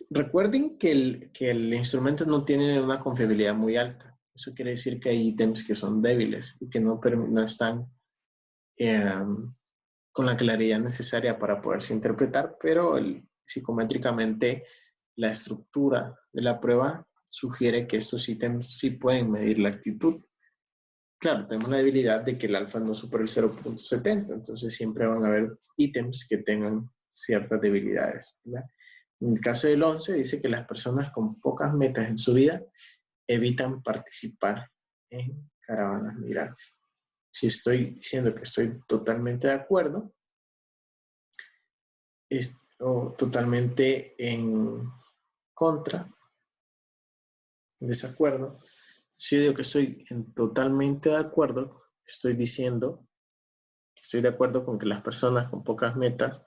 Recuerden que el instrumento no tiene una confiabilidad muy alta. Eso quiere decir que hay ítems que son débiles y que no están con la claridad necesaria para poderse interpretar, pero psicométricamente la estructura de la prueba sugiere que estos ítems sí pueden medir la actitud. Claro, tenemos la debilidad de que el alfa no supera el 0.70, entonces siempre van a haber ítems que tengan ciertas debilidades, ¿verdad? En el caso del 11 dice que las personas con pocas metas en su vida evitan participar en caravanas migrantes. Si estoy diciendo que estoy totalmente de acuerdo, o totalmente en contra, en desacuerdo, si yo digo que estoy totalmente de acuerdo, estoy diciendo que estoy de acuerdo con que las personas con pocas metas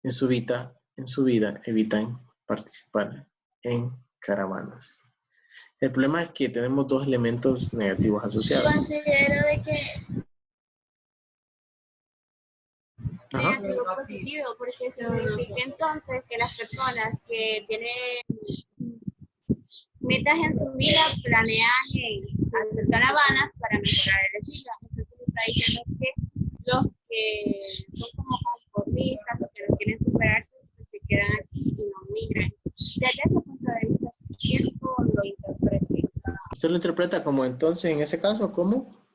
en su vida evitan participar en caravanas. El problema es que tenemos dos elementos negativos asociados. Considero de que Ajá. negativo positivo, porque significa entonces que las personas que tienen metas en su vida planean hacer caravanas para mejorar el estilo. Entonces está diciendo que los que son como conformistas, los que no quieren superarse, pues se quedan aquí y no migran. Desde ese punto de vista, ¿cierto lo interpreto? ¿Usted lo interpreta como entonces, en ese caso, como?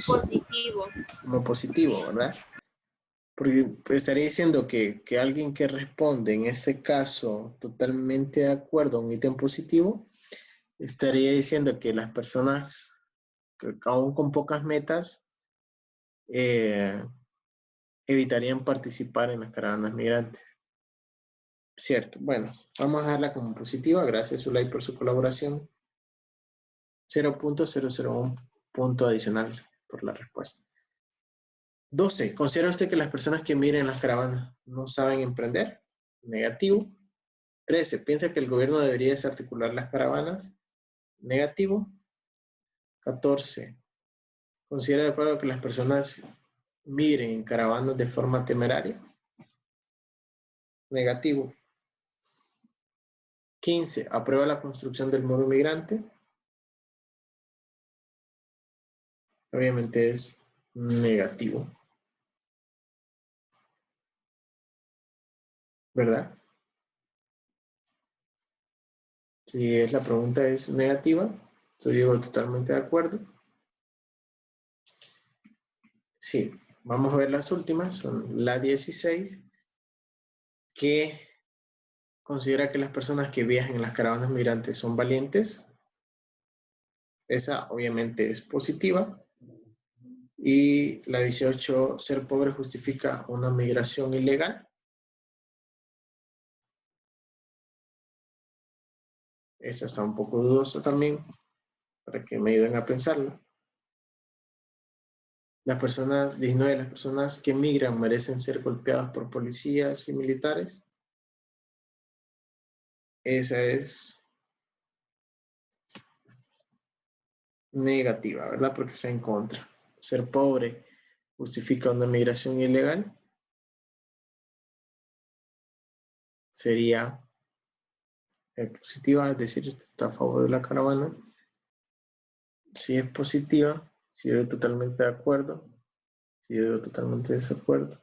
Positivo. Como positivo, ¿verdad? Porque estaría diciendo que alguien que responde en este caso totalmente de acuerdo a un ítem positivo, estaría diciendo que las personas, que aún con pocas metas, evitarían participar en las caravanas migrantes. Cierto. Bueno, vamos a dejarla como positiva. Gracias, Zulay, por su colaboración. 0.001 punto adicional por la respuesta. 12. ¿Considera usted que las personas que miren las caravanas no saben emprender? Negativo. 13. ¿Piensa que el gobierno debería desarticular las caravanas? Negativo. 14. ¿Considera de acuerdo que las personas migren en caravanas de forma temeraria? Negativo. 15. ¿Aprueba la construcción del muro migrante? Obviamente es negativo. ¿Verdad? Si es la pregunta es negativa, estoy yo totalmente de acuerdo. Sí, vamos a ver las últimas, son la 16, que considera que las personas que viajan en las caravanas migrantes son valientes. Esa obviamente es positiva. Y la 18, ser pobre justifica una migración ilegal. Esa está un poco dudosa también, para que me ayuden a pensarlo. Las personas, 19, las personas que migran merecen ser golpeadas por policías y militares. Esa es negativa, ¿verdad? Porque está en contra. Ser pobre justifica una migración ilegal. Sería positiva, es decir, está a favor de la caravana. Si es positiva, si yo totalmente de acuerdo, si yo totalmente de desacuerdo.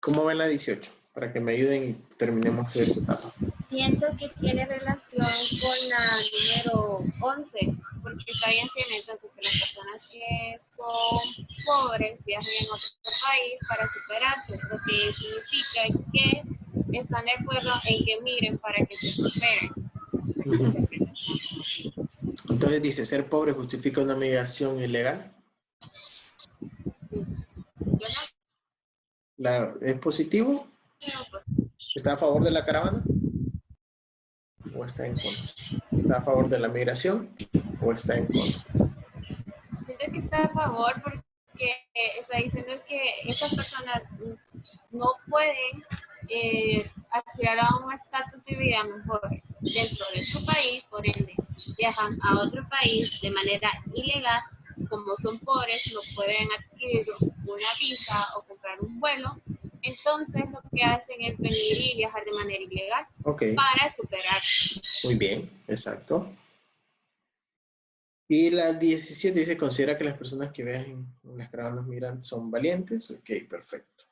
¿Cómo ven la 18? Para que me ayuden y terminemos esta etapa. Siento que tiene relación con la número 11, porque está bien entonces que las personas que son pobres viajan en otro país para superarse, lo que significa que están de acuerdo en que miren para que se superen. Entonces dice, ser pobre justifica una migración ilegal. ¿Es positivo? ¿Está a favor de la caravana? ¿O está en contra? ¿Está a favor de la migración? ¿O está en contra? Siento que está a favor porque está diciendo que estas personas no pueden aspirar a un estatus de vida mejor dentro de su país, por ende viajan a otro país de manera ilegal. Como son pobres, no pueden adquirir una visa o comprar un vuelo, entonces lo que hacen es venir y viajar de manera ilegal para superarse. Muy bien, exacto. Y la 17 dice, considera que las personas que viajan en las caravanas migrantes son valientes. Ok, perfecto.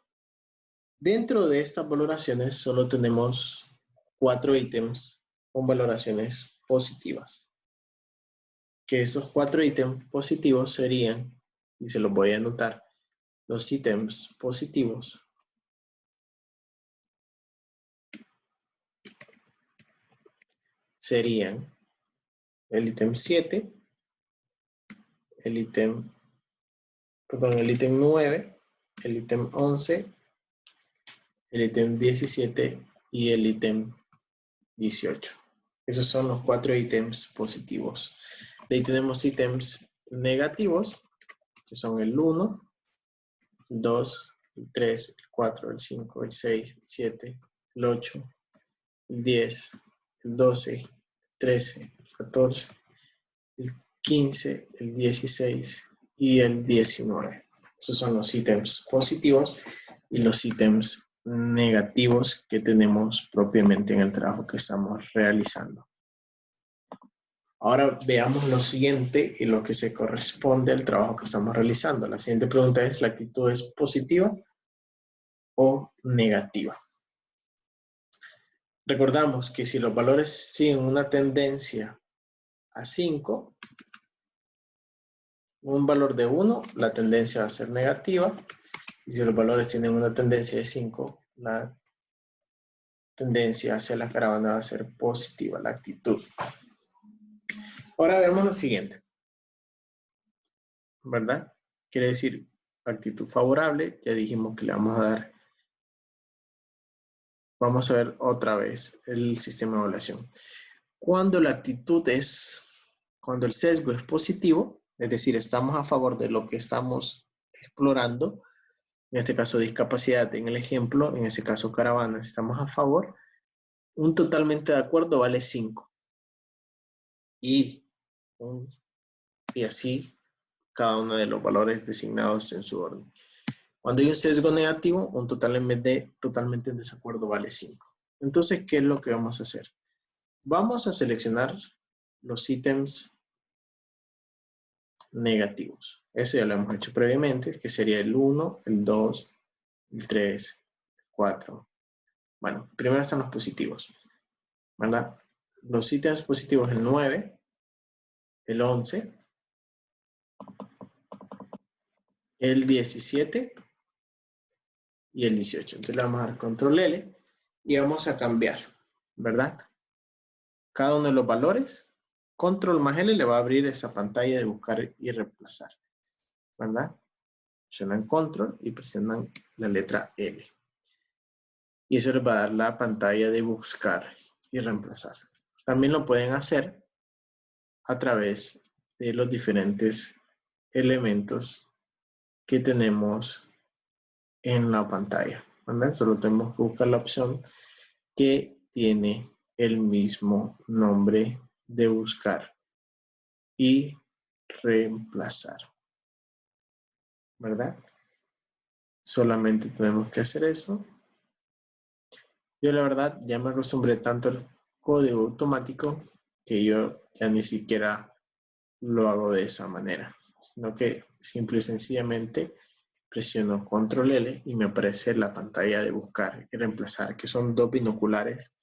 Dentro de estas valoraciones solo tenemos 4 ítems con valoraciones positivas. Que esos 4 ítems positivos serían, y se los voy a anotar, los ítems positivos serían el ítem 7, el ítem 9, el ítem 11, el ítem 17 y el ítem 18. Esos son los 4 ítems positivos. De ahí tenemos ítems negativos, que son el 1, el 2, el 3, el 4, el 5, el 6, el 7, el 8, el 10, el 12, el 13, el 14, el 15, el 16 y el 19. Esos son los ítems positivos. y los ítems negativos que tenemos propiamente en el trabajo que estamos realizando. Ahora veamos lo siguiente y lo que se corresponde al trabajo que estamos realizando. La siguiente pregunta es, ¿la actitud es positiva o negativa? Recordamos que si los valores siguen una tendencia a 5, un valor de 1, la tendencia va a ser negativa. Y si los valores tienen una tendencia de 5, la tendencia hacia la caravana va a ser positiva, la actitud. Ahora vemos lo siguiente, ¿verdad? Quiere decir actitud favorable, ya dijimos que le vamos a dar. Vamos a ver otra vez el sistema de evaluación. Cuando el sesgo es positivo, es decir, estamos a favor de lo que estamos explorando, en este caso discapacidad, en el ejemplo, en este caso caravanas, estamos a favor, un totalmente de acuerdo vale 5. Y así cada uno de los valores designados en su orden. Cuando hay un sesgo negativo, un totalmente en desacuerdo vale 5. Entonces, ¿qué es lo que vamos a hacer? Vamos a seleccionar los ítems negativos. Eso ya lo hemos hecho previamente, que sería el 1, el 2, el 3, el 4. Bueno, primero están los positivos, ¿verdad? Los ítems positivos, el 9, el 11, el 17 y el 18. Entonces le vamos a dar control L y vamos a cambiar, ¿verdad? Cada uno de los valores, control más L le va a abrir esa pantalla de buscar y reemplazar, ¿verdad? Presionan control y presionan la letra L. Y eso les va a dar la pantalla de buscar y reemplazar. También lo pueden hacer a través de los diferentes elementos que tenemos en la pantalla, ¿verdad? Solo tenemos que buscar la opción que tiene el mismo nombre de buscar y reemplazar, ¿verdad? Solamente tenemos que hacer eso. Yo la verdad ya me acostumbré tanto al código automático que yo ya ni siquiera lo hago de esa manera, sino que simple y sencillamente presiono control L y me aparece la pantalla de buscar y reemplazar, que son dos binoculares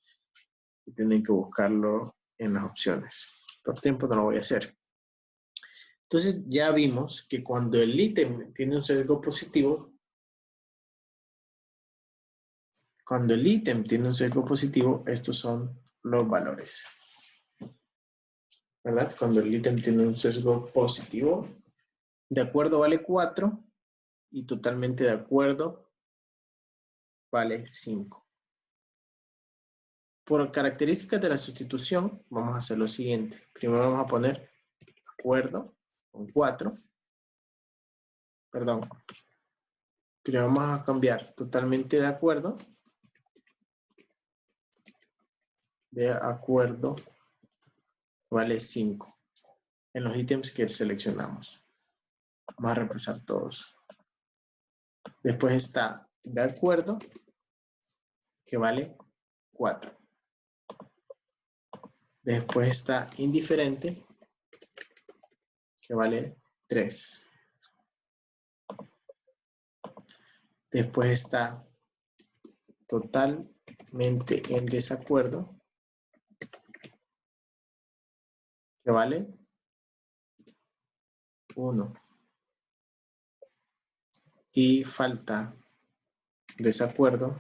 y tienen que buscarlo en las opciones. Por tiempo no lo voy a hacer. Entonces ya vimos que cuando el ítem tiene un sesgo positivo, estos son los valores, ¿verdad? Cuando el ítem tiene un sesgo positivo, de acuerdo vale 4 y totalmente de acuerdo vale 5. Por características de la sustitución, vamos a hacer lo siguiente. Primero vamos a poner acuerdo con 4. Perdón. Primero vamos a cambiar totalmente de acuerdo. De acuerdo vale 5. En los ítems que seleccionamos. Vamos a reemplazar todos. Después está de acuerdo, que vale 4. Después está indiferente, que vale 3. Después está totalmente en desacuerdo, que vale 1. Y falta desacuerdo,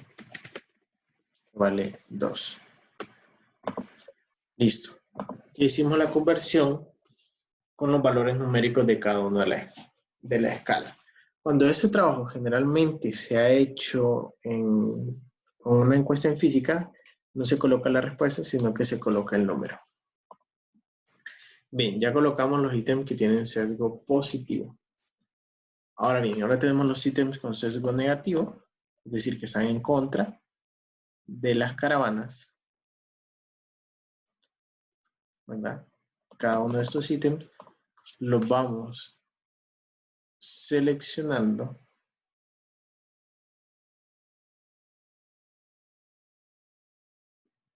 que vale 2. Listo. Y hicimos la conversión con los valores numéricos de cada uno de la escala. Cuando este trabajo generalmente se ha hecho con una encuesta en física, no se coloca la respuesta, sino que se coloca el número. Bien, ya colocamos los ítems que tienen sesgo positivo. Ahora bien, ahora tenemos los ítems con sesgo negativo, es decir, que están en contra de las caravanas, ¿verdad? Cada uno de estos ítems los vamos seleccionando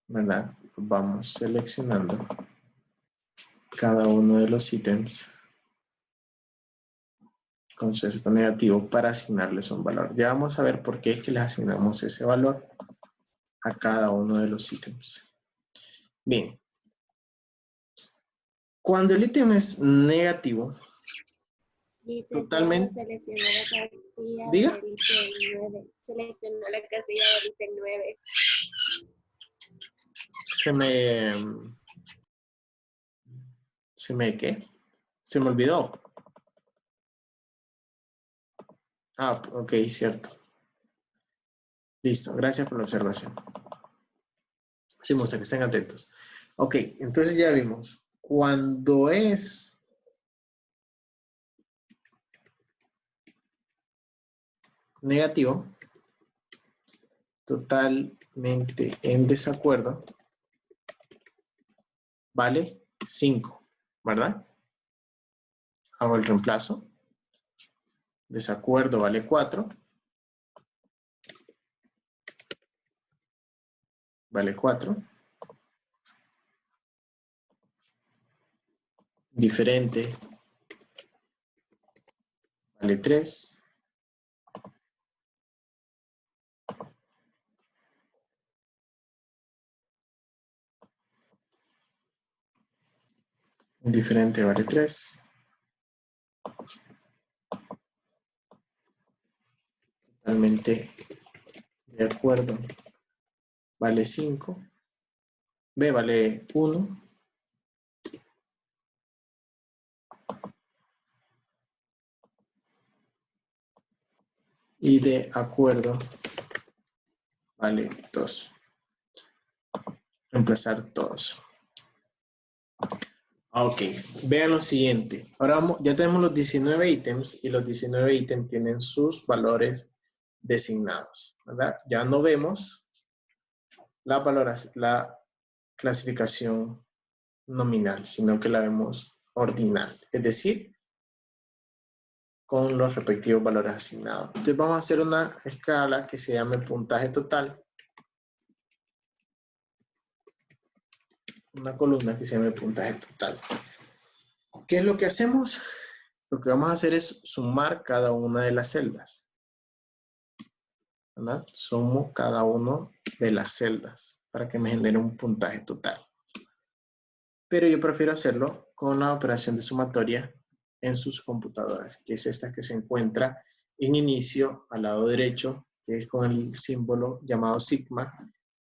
¿verdad? Vamos seleccionando cada uno de los ítems con sesgo negativo para asignarles un valor. Ya vamos a ver por qué es que les asignamos ese valor a cada uno de los ítems. Bien. Cuando el ítem es negativo, Y totalmente, seleccionó la casilla diga, del ítem 9. Seleccionó la casilla del ítem 9. ¿qué? Se me olvidó. Ah, ok, cierto. Listo, gracias por la observación. Sí, me gusta que estén atentos. Ok, entonces ya vimos. Cuando es negativo, totalmente en desacuerdo, vale 5, ¿verdad? Hago el reemplazo. Desacuerdo vale 4. Vale 4. Diferente vale 3. Diferente vale 3. Totalmente de acuerdo vale 5. B vale 1. Y de acuerdo vale 2. Reemplazar todos. Ok, vean lo siguiente. Ahora ya tenemos los 19 ítems y los 19 ítems tienen sus valores designados, ¿verdad? Ya no vemos la clasificación nominal, sino que la vemos ordinal, es decir, con los respectivos valores asignados. Entonces vamos a hacer una escala que se llame puntaje total. Una columna que se llame puntaje total. ¿Qué es lo que hacemos? Lo que vamos a hacer es sumar cada una de las celdas, ¿verdad? Sumo cada una de las celdas para que me genere un puntaje total. Pero yo prefiero hacerlo con la operación de sumatoria en sus computadoras, que es esta que se encuentra en inicio al lado derecho, que es con el símbolo llamado sigma,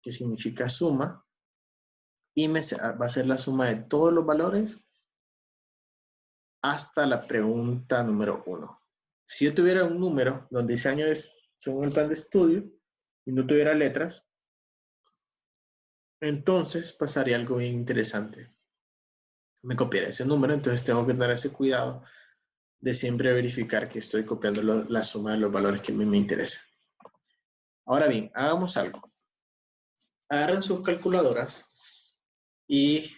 que significa suma, y va a ser la suma de todos los valores hasta la pregunta número 1. Si yo tuviera un número donde dice año es según el plan de estudio y no tuviera letras, entonces pasaría algo bien interesante. Me copiaré ese número, entonces tengo que tener ese cuidado de siempre verificar que estoy copiando la suma de los valores que a mí me interesan. Ahora bien, hagamos algo. Agarren sus calculadoras y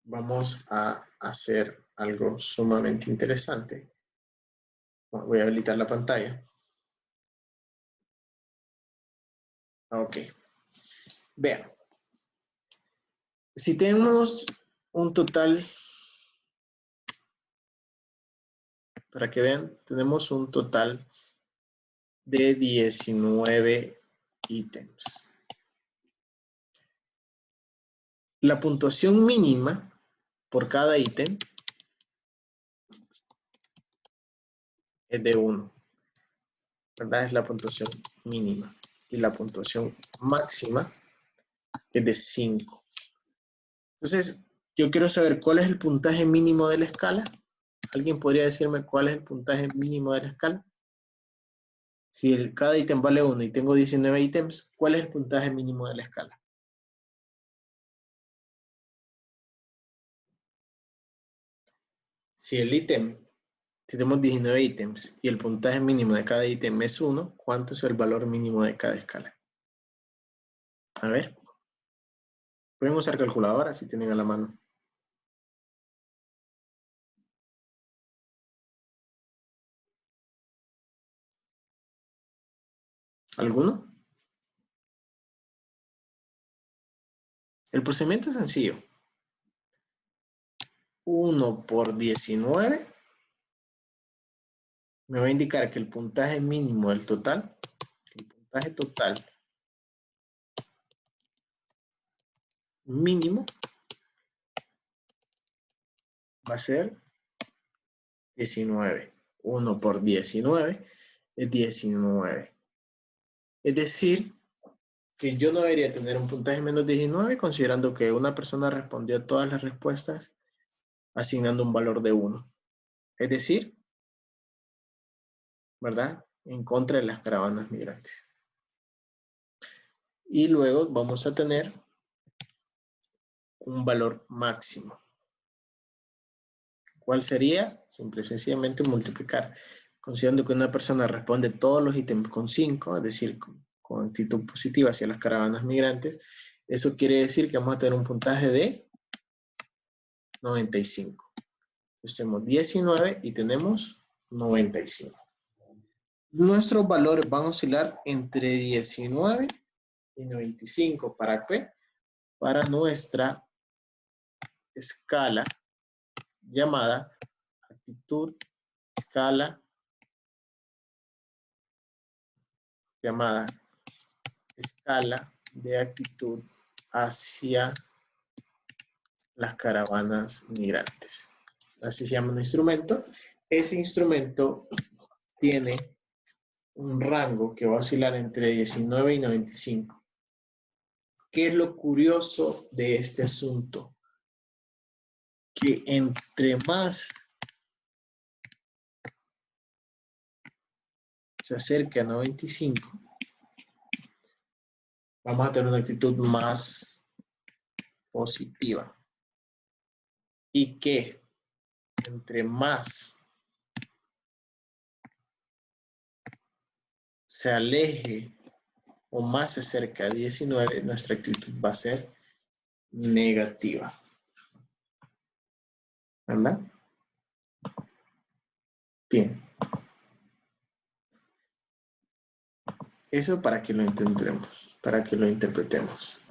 vamos a hacer algo sumamente interesante. Voy a habilitar la pantalla. Ok. Vean. Si tenemos un total, para que vean, tenemos un total de 19 ítems. La puntuación mínima por cada ítem es de 1, ¿verdad? Es la puntuación mínima. Y la puntuación máxima es de 5. Entonces, yo quiero saber cuál es el puntaje mínimo de la escala. ¿Alguien podría decirme cuál es el puntaje mínimo de la escala? Si cada ítem vale 1 y tengo 19 ítems, ¿cuál es el puntaje mínimo de la escala? Si tenemos 19 ítems y el puntaje mínimo de cada ítem es 1, ¿cuánto es el valor mínimo de cada escala? A ver. Pueden usar calculadora si tienen a la mano. ¿Alguno? El procedimiento es sencillo. 1 por 19 me va a indicar que el puntaje mínimo del total, el puntaje total mínimo va a ser 19. 1 por 19 es 19. Es decir, que yo no debería tener un puntaje menos 19 considerando que una persona respondió a todas las respuestas asignando un valor de 1. Es decir, ¿verdad? En contra de las caravanas migrantes. Y luego vamos a tener un valor máximo. ¿Cuál sería? Simple y sencillamente multiplicar. Considerando que una persona responde todos los ítems con 5, es decir, con actitud positiva hacia las caravanas migrantes, eso quiere decir que vamos a tener un puntaje de 95. Entonces tenemos 19 y tenemos 95. Nuestros valores van a oscilar entre 19 y 95. ¿Para qué? Para nuestra escala llamada actitud, escala de actitud hacia las caravanas migrantes. Así se llama un instrumento. Ese instrumento tiene un rango que va a oscilar entre 19 y 95. ¿Qué es lo curioso de este asunto? Que entre más se acerca a 95, vamos a tener una actitud más positiva. Y que entre más se aleje o más se acerca a 19, nuestra actitud va a ser negativa. ¿Verdad? Bien. Eso para que lo entendamos, para que lo interpretemos.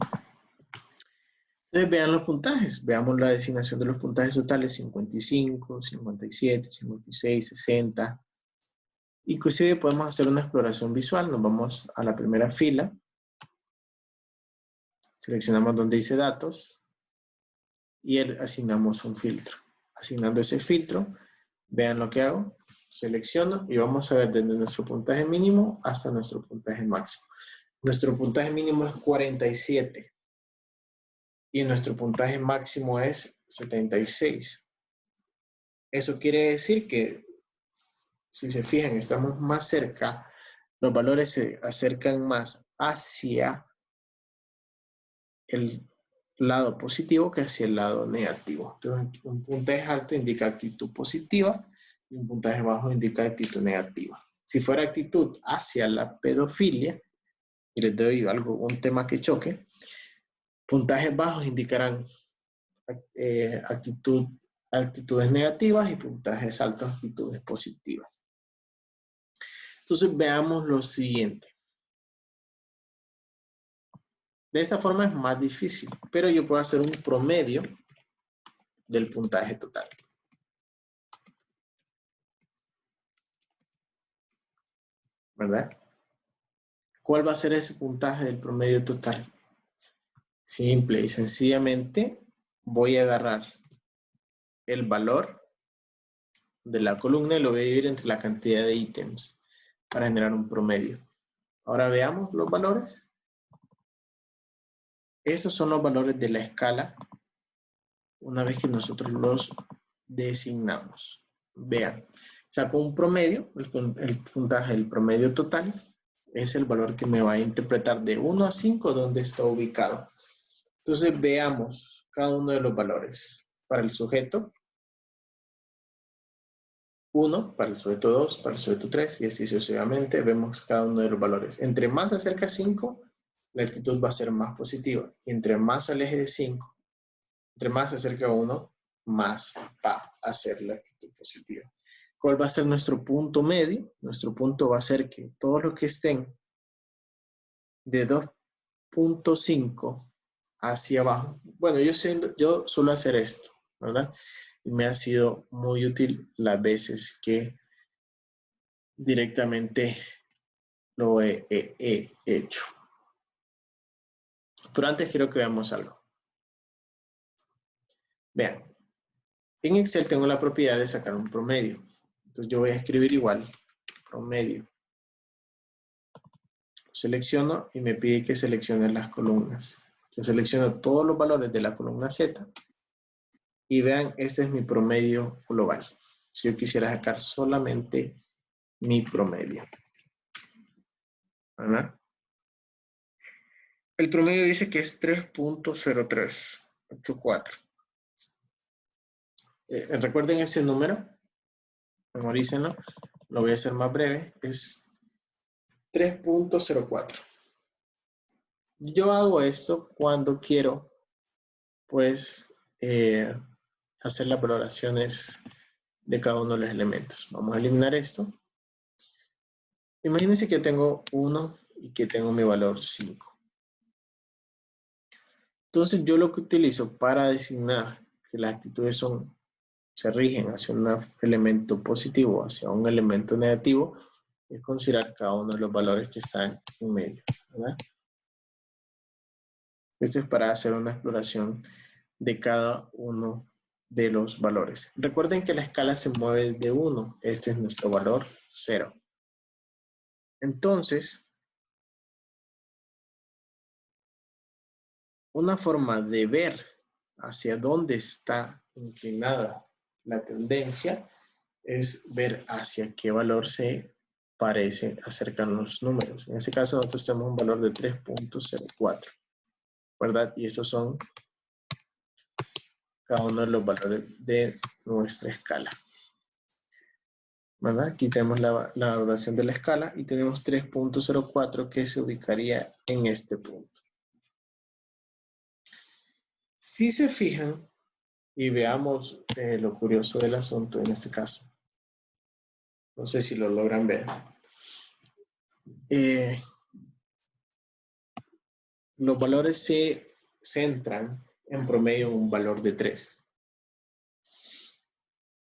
Entonces vean los puntajes. Veamos la designación de los puntajes totales: 55, 57, 56, 60. Inclusive podemos hacer una exploración visual. Nos vamos a la primera fila. Seleccionamos donde dice datos. Y asignamos un filtro. Asignando ese filtro, vean lo que hago. Selecciono y vamos a ver desde nuestro puntaje mínimo hasta nuestro puntaje máximo. Nuestro puntaje mínimo es 47 y nuestro puntaje máximo es 76. Eso quiere decir que, si se fijan, estamos más cerca, los valores se acercan más hacia el lado positivo que hacia el lado negativo. Entonces, un puntaje alto indica actitud positiva y un puntaje bajo indica actitud negativa. Si fuera actitud hacia la pedofilia, y les doy un tema que choque, puntajes bajos indicarán actitudes negativas y puntajes altos, actitudes positivas. Entonces veamos lo siguiente. De esta forma es más difícil, pero yo puedo hacer un promedio del puntaje total. ¿Verdad? ¿Cuál va a ser ese puntaje del promedio total? Simple y sencillamente voy a agarrar el valor de la columna y lo voy a dividir entre la cantidad de ítems para generar un promedio. Ahora veamos los valores. Esos son los valores de la escala una vez que nosotros los designamos. Vean, saco un promedio, el puntaje del promedio total es el valor que me va a interpretar de 1 a 5 dónde está ubicado. Entonces veamos cada uno de los valores. Para el sujeto 1, para el sujeto 2, para el sujeto 3 y así sucesivamente vemos cada uno de los valores. Entre más se acerca a 5, la actitud va a ser más positiva. Y entre más se aleje de 5, entre más se acerca a 1, más va a ser la actitud positiva. ¿Cuál va a ser nuestro punto medio? Nuestro punto va a ser que todos los que estén de 2.5 hacia abajo. Bueno, yo suelo hacer esto, ¿verdad? Y me ha sido muy útil las veces que directamente lo he hecho. Pero antes quiero que veamos algo. Vean, en Excel tengo la propiedad de sacar un promedio. Entonces yo voy a escribir igual, promedio. Selecciono y me pide que seleccione las columnas. Yo selecciono todos los valores de la columna Z y vean, este es mi promedio global. Si yo quisiera sacar solamente mi promedio, ¿verdad? El promedio dice que es 3.0384. Recuerden ese número, memorícenlo, lo voy a hacer más breve, es 3.04. Yo hago esto cuando quiero, pues, hacer las valoraciones de cada uno de los elementos. Vamos a eliminar esto. Imagínense que tengo 1 y que tengo mi valor 5. Entonces yo lo que utilizo para designar que las actitudes se rigen hacia un elemento positivo, hacia un elemento negativo, es considerar cada uno de los valores que están en medio, ¿verdad? Esto es para hacer una exploración de cada uno de los valores. Recuerden que la escala se mueve de 1. Este es nuestro valor 0. Entonces, una forma de ver hacia dónde está inclinada la tendencia es ver hacia qué valor se parece acercan los números. En este caso nosotros tenemos un valor de 3.04, ¿verdad? Y estos son cada uno de los valores de nuestra escala, ¿verdad? Aquí tenemos la evaluación de la escala y tenemos 3.04 que se ubicaría en este punto. Si se fijan y veamos lo curioso del asunto en este caso, no sé si lo logran ver. Los valores se centran en promedio en un valor de 3.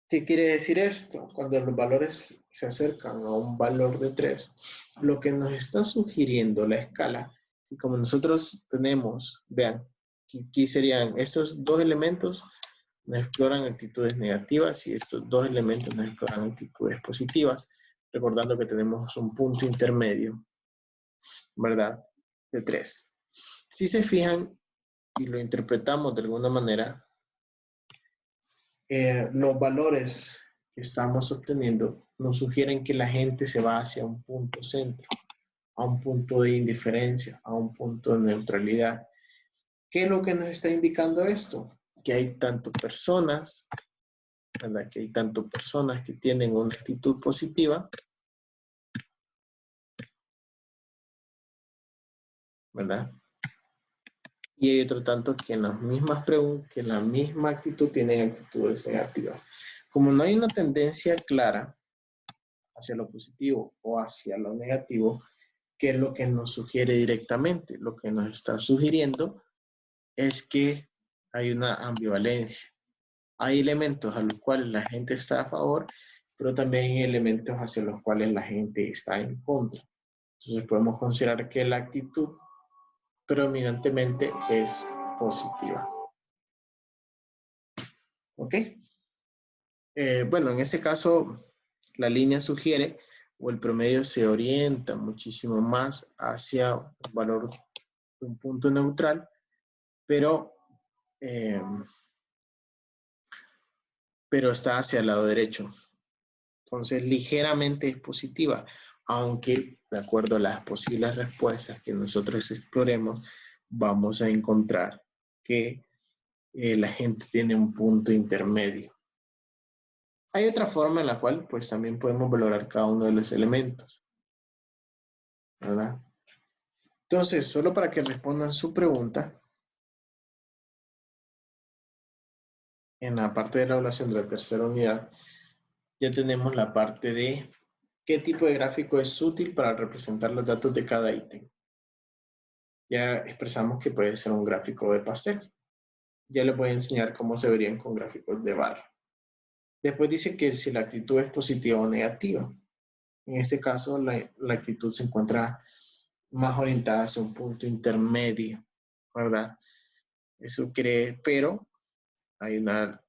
¿Qué quiere decir esto? Cuando los valores se acercan a un valor de 3, lo que nos está sugiriendo la escala, y como nosotros tenemos, vean, aquí serían estos dos elementos, nos exploran actitudes negativas y estos dos elementos nos exploran actitudes positivas, recordando que tenemos un punto intermedio, ¿verdad? De 3. Si se fijan y lo interpretamos de alguna manera, los valores que estamos obteniendo nos sugieren que la gente se va hacia un punto centro, a un punto de indiferencia, a un punto de neutralidad. ¿Qué es lo que nos está indicando esto? Que hay tanto personas, ¿verdad? Que hay tanto personas que tienen una actitud positiva, ¿verdad? Y hay otro tanto que en las mismas preguntas, que en la misma actitud tienen actitudes negativas. Como no hay una tendencia clara hacia lo positivo o hacia lo negativo, ¿qué es lo que nos sugiere directamente? Lo que nos está sugiriendo es que hay una ambivalencia. Hay elementos a los cuales la gente está a favor, pero también hay elementos hacia los cuales la gente está en contra. Entonces podemos considerar que la actitud predominantemente es positiva. ¿Ok? Bueno, en este caso, la línea sugiere o el promedio se orienta muchísimo más hacia un valor, un punto neutral, pero está hacia el lado derecho. Entonces, ligeramente es positiva, aunque de acuerdo a las posibles respuestas que nosotros exploremos, vamos a encontrar que la gente tiene un punto intermedio. Hay otra forma en la cual pues también podemos valorar cada uno de los elementos, ¿verdad? Entonces, solo para que respondan su pregunta, en la parte de la evaluación de la tercera unidad, ya tenemos la parte de qué tipo de gráfico es útil para representar los datos de cada ítem. Ya expresamos que puede ser un gráfico de pastel. Ya les voy a enseñar cómo se verían con gráficos de barra. Después dice que si la actitud es positiva o negativa. En este caso, la actitud se encuentra más orientada hacia un punto intermedio, ¿verdad? Eso cree, pero hay una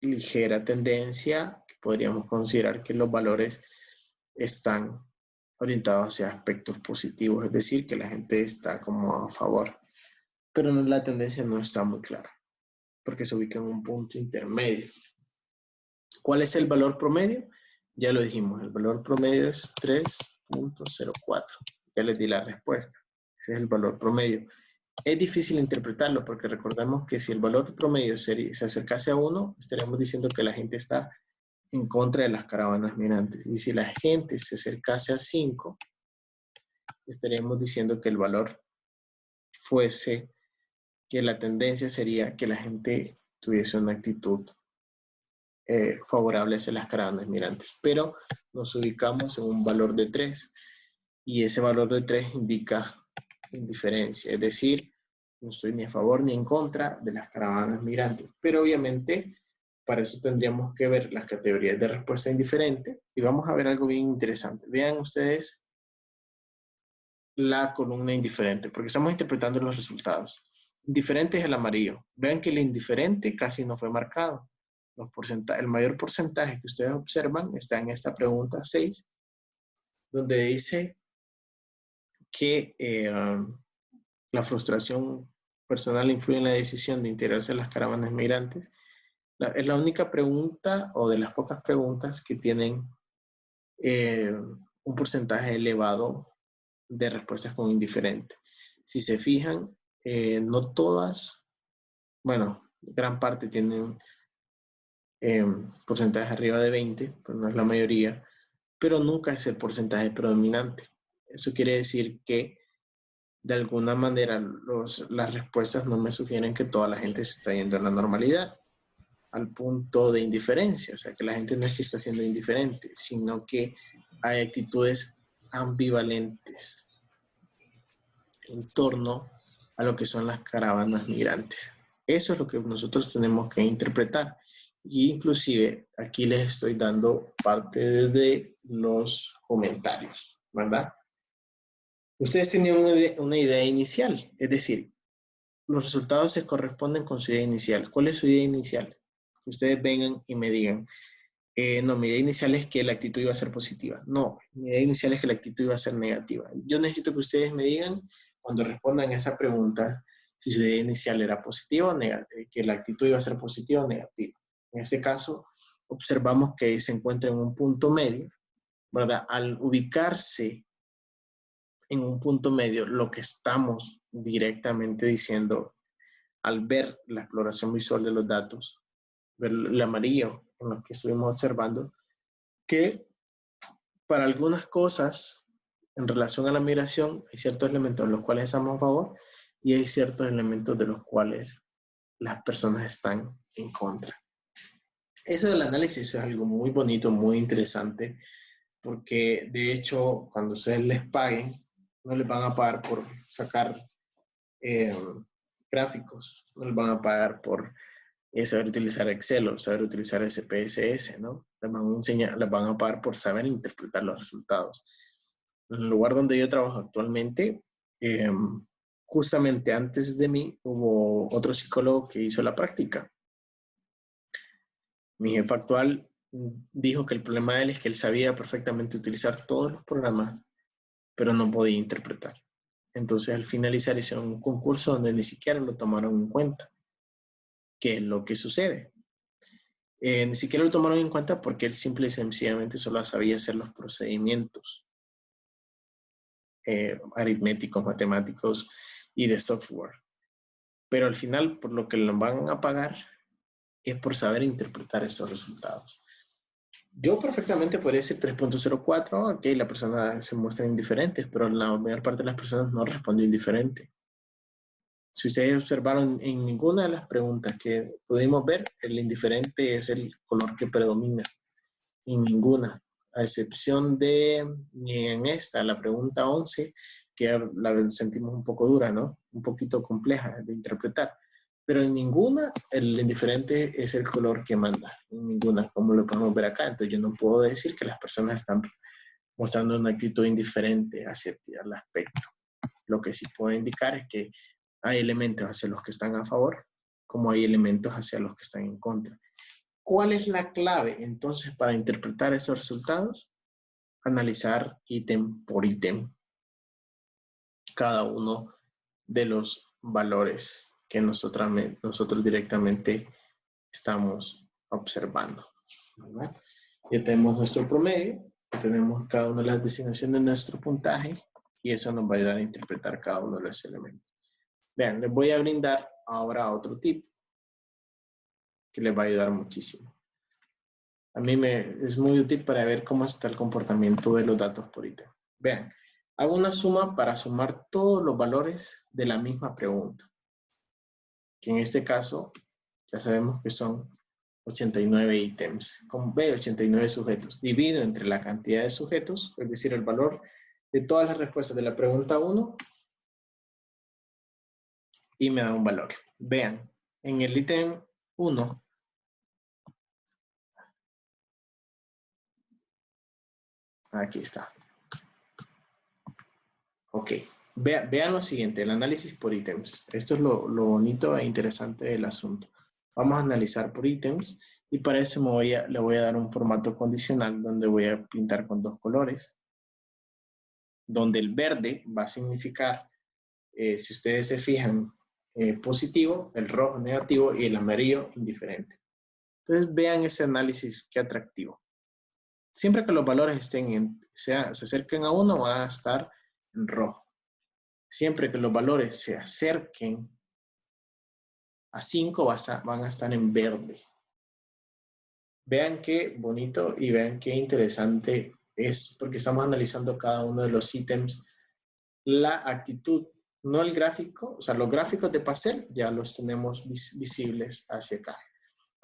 ligera tendencia que podríamos considerar que los valores están orientados hacia aspectos positivos, es decir, que la gente está como a favor, pero la tendencia no está muy clara, porque se ubica en un punto intermedio. ¿Cuál es el valor promedio? Ya lo dijimos, el valor promedio es 3.04. Ya les di la respuesta. Ese es el valor promedio. Es difícil interpretarlo porque recordemos que si el valor promedio se acercase a 1, estaríamos diciendo que la gente está en contra de las caravanas migrantes. Y si la gente se acercase a 5, estaríamos diciendo que el valor fuese, que la tendencia sería que la gente tuviese una actitud favorable hacia las caravanas migrantes. Pero nos ubicamos en un valor de 3 y ese valor de 3 indica indiferencia, es decir, no estoy ni a favor ni en contra de las caravanas migrantes. Pero obviamente para eso tendríamos que ver las categorías de respuesta indiferente y vamos a ver algo bien interesante. Vean ustedes la columna indiferente, porque estamos interpretando los resultados. Indiferente es el amarillo. Vean que el indiferente casi no fue marcado. El mayor porcentaje que ustedes observan está en esta pregunta 6, donde dice que la frustración personal influye en la decisión de integrarse a las caravanas migrantes. Es la única pregunta o de las pocas preguntas que tienen un porcentaje elevado de respuestas con indiferente. Si se fijan, no todas, bueno, gran parte tienen porcentajes arriba de 20, pero no es la mayoría, pero nunca es el porcentaje predominante. Eso quiere decir que de alguna manera las respuestas no me sugieren que toda la gente se está yendo a la normalidad, al punto de indiferencia. O sea, que la gente no es que está siendo indiferente, sino que hay actitudes ambivalentes en torno a lo que son las caravanas migrantes. Eso es lo que nosotros tenemos que interpretar. Y inclusive aquí les estoy dando parte de los comentarios, ¿verdad? Ustedes tenían una idea inicial, es decir, los resultados se corresponden con su idea inicial. ¿Cuál es su idea inicial? Que ustedes vengan y me digan, no, mi idea inicial es que la actitud iba a ser positiva. No, mi idea inicial es que la actitud iba a ser negativa. Yo necesito que ustedes me digan, cuando respondan a esa pregunta, si su idea inicial era positiva o negativa, que la actitud iba a ser positiva o negativa. En este caso, observamos que se encuentra en un punto medio, ¿verdad? Al ubicarse en un punto medio, lo que estamos directamente diciendo, al ver la exploración visual de los datos, ver el amarillo en lo que estuvimos observando, que para algunas cosas en relación a la migración hay ciertos elementos de los cuales estamos a favor y hay ciertos elementos de los cuales las personas están en contra. Eso del análisis es algo muy bonito, muy interesante, porque de hecho cuando ustedes les paguen, no les van a pagar por sacar gráficos, no les van a pagar por saber utilizar Excel o saber utilizar SPSS, ¿no? Les van a pagar por saber interpretar los resultados. En el lugar donde yo trabajo actualmente, justamente antes de mí hubo otro psicólogo que hizo la práctica. Mi jefe actual dijo que el problema de él es que él sabía perfectamente utilizar todos los programas, pero no podía interpretar. Entonces, al finalizar, hicieron un concurso donde ni siquiera lo tomaron en cuenta. ¿Qué es lo que sucede? Ni siquiera lo tomaron en cuenta porque él simple y sencillamente solo sabía hacer los procedimientos aritméticos, matemáticos y de software. Pero al final, por lo que le van a pagar, es por saber interpretar esos resultados. Yo perfectamente podría decir 3.04, ok, la persona se muestra indiferente, pero la mayor parte de las personas no respondió indiferente. Si ustedes observaron en ninguna de las preguntas que pudimos ver, el indiferente es el color que predomina. En ninguna, a excepción de, ni en esta, la pregunta 11, que la sentimos un poco dura, ¿no? Un poquito compleja de interpretar. Pero en ninguna el indiferente es el color que manda. En ninguna, como lo podemos ver acá. Entonces yo no puedo decir que las personas están mostrando una actitud indiferente hacia el aspecto. Lo que sí puedo indicar es que hay elementos hacia los que están a favor, como hay elementos hacia los que están en contra. ¿Cuál es la clave entonces para interpretar esos resultados? Analizar ítem por ítem cada uno de los valores que nosotros directamente estamos observando, ¿verdad? Ya tenemos nuestro promedio, ya tenemos cada una de las designaciones de nuestro puntaje y eso nos va a ayudar a interpretar cada uno de los elementos. Vean, les voy a brindar ahora otro tip que les va a ayudar muchísimo. A mí es muy útil para ver cómo está el comportamiento de los datos por ítem. Vean, hago una suma para sumar todos los valores de la misma pregunta. Que en este caso, ya sabemos que son 89 ítems. Como ve, 89 sujetos. Divido entre la cantidad de sujetos, es decir, el valor de todas las respuestas de la pregunta 1 y me da un valor. Vean, en el ítem 1, aquí está. Ok, vean lo siguiente, el análisis por ítems. Esto es lo bonito e interesante del asunto. Vamos a analizar por ítems y para eso le voy a dar un formato condicional donde voy a pintar con dos colores. Donde el verde va a significar, si ustedes se fijan, positivo, el rojo negativo y el amarillo indiferente. Entonces vean ese análisis, qué atractivo. Siempre que los valores se acerquen a 1 van a estar en rojo. Siempre que los valores se acerquen a 5 van a estar en verde. Vean qué bonito y vean qué interesante es, porque estamos analizando cada uno de los ítems, la actitud, no el gráfico, o sea, los gráficos de Pastel ya los tenemos visibles hacia acá.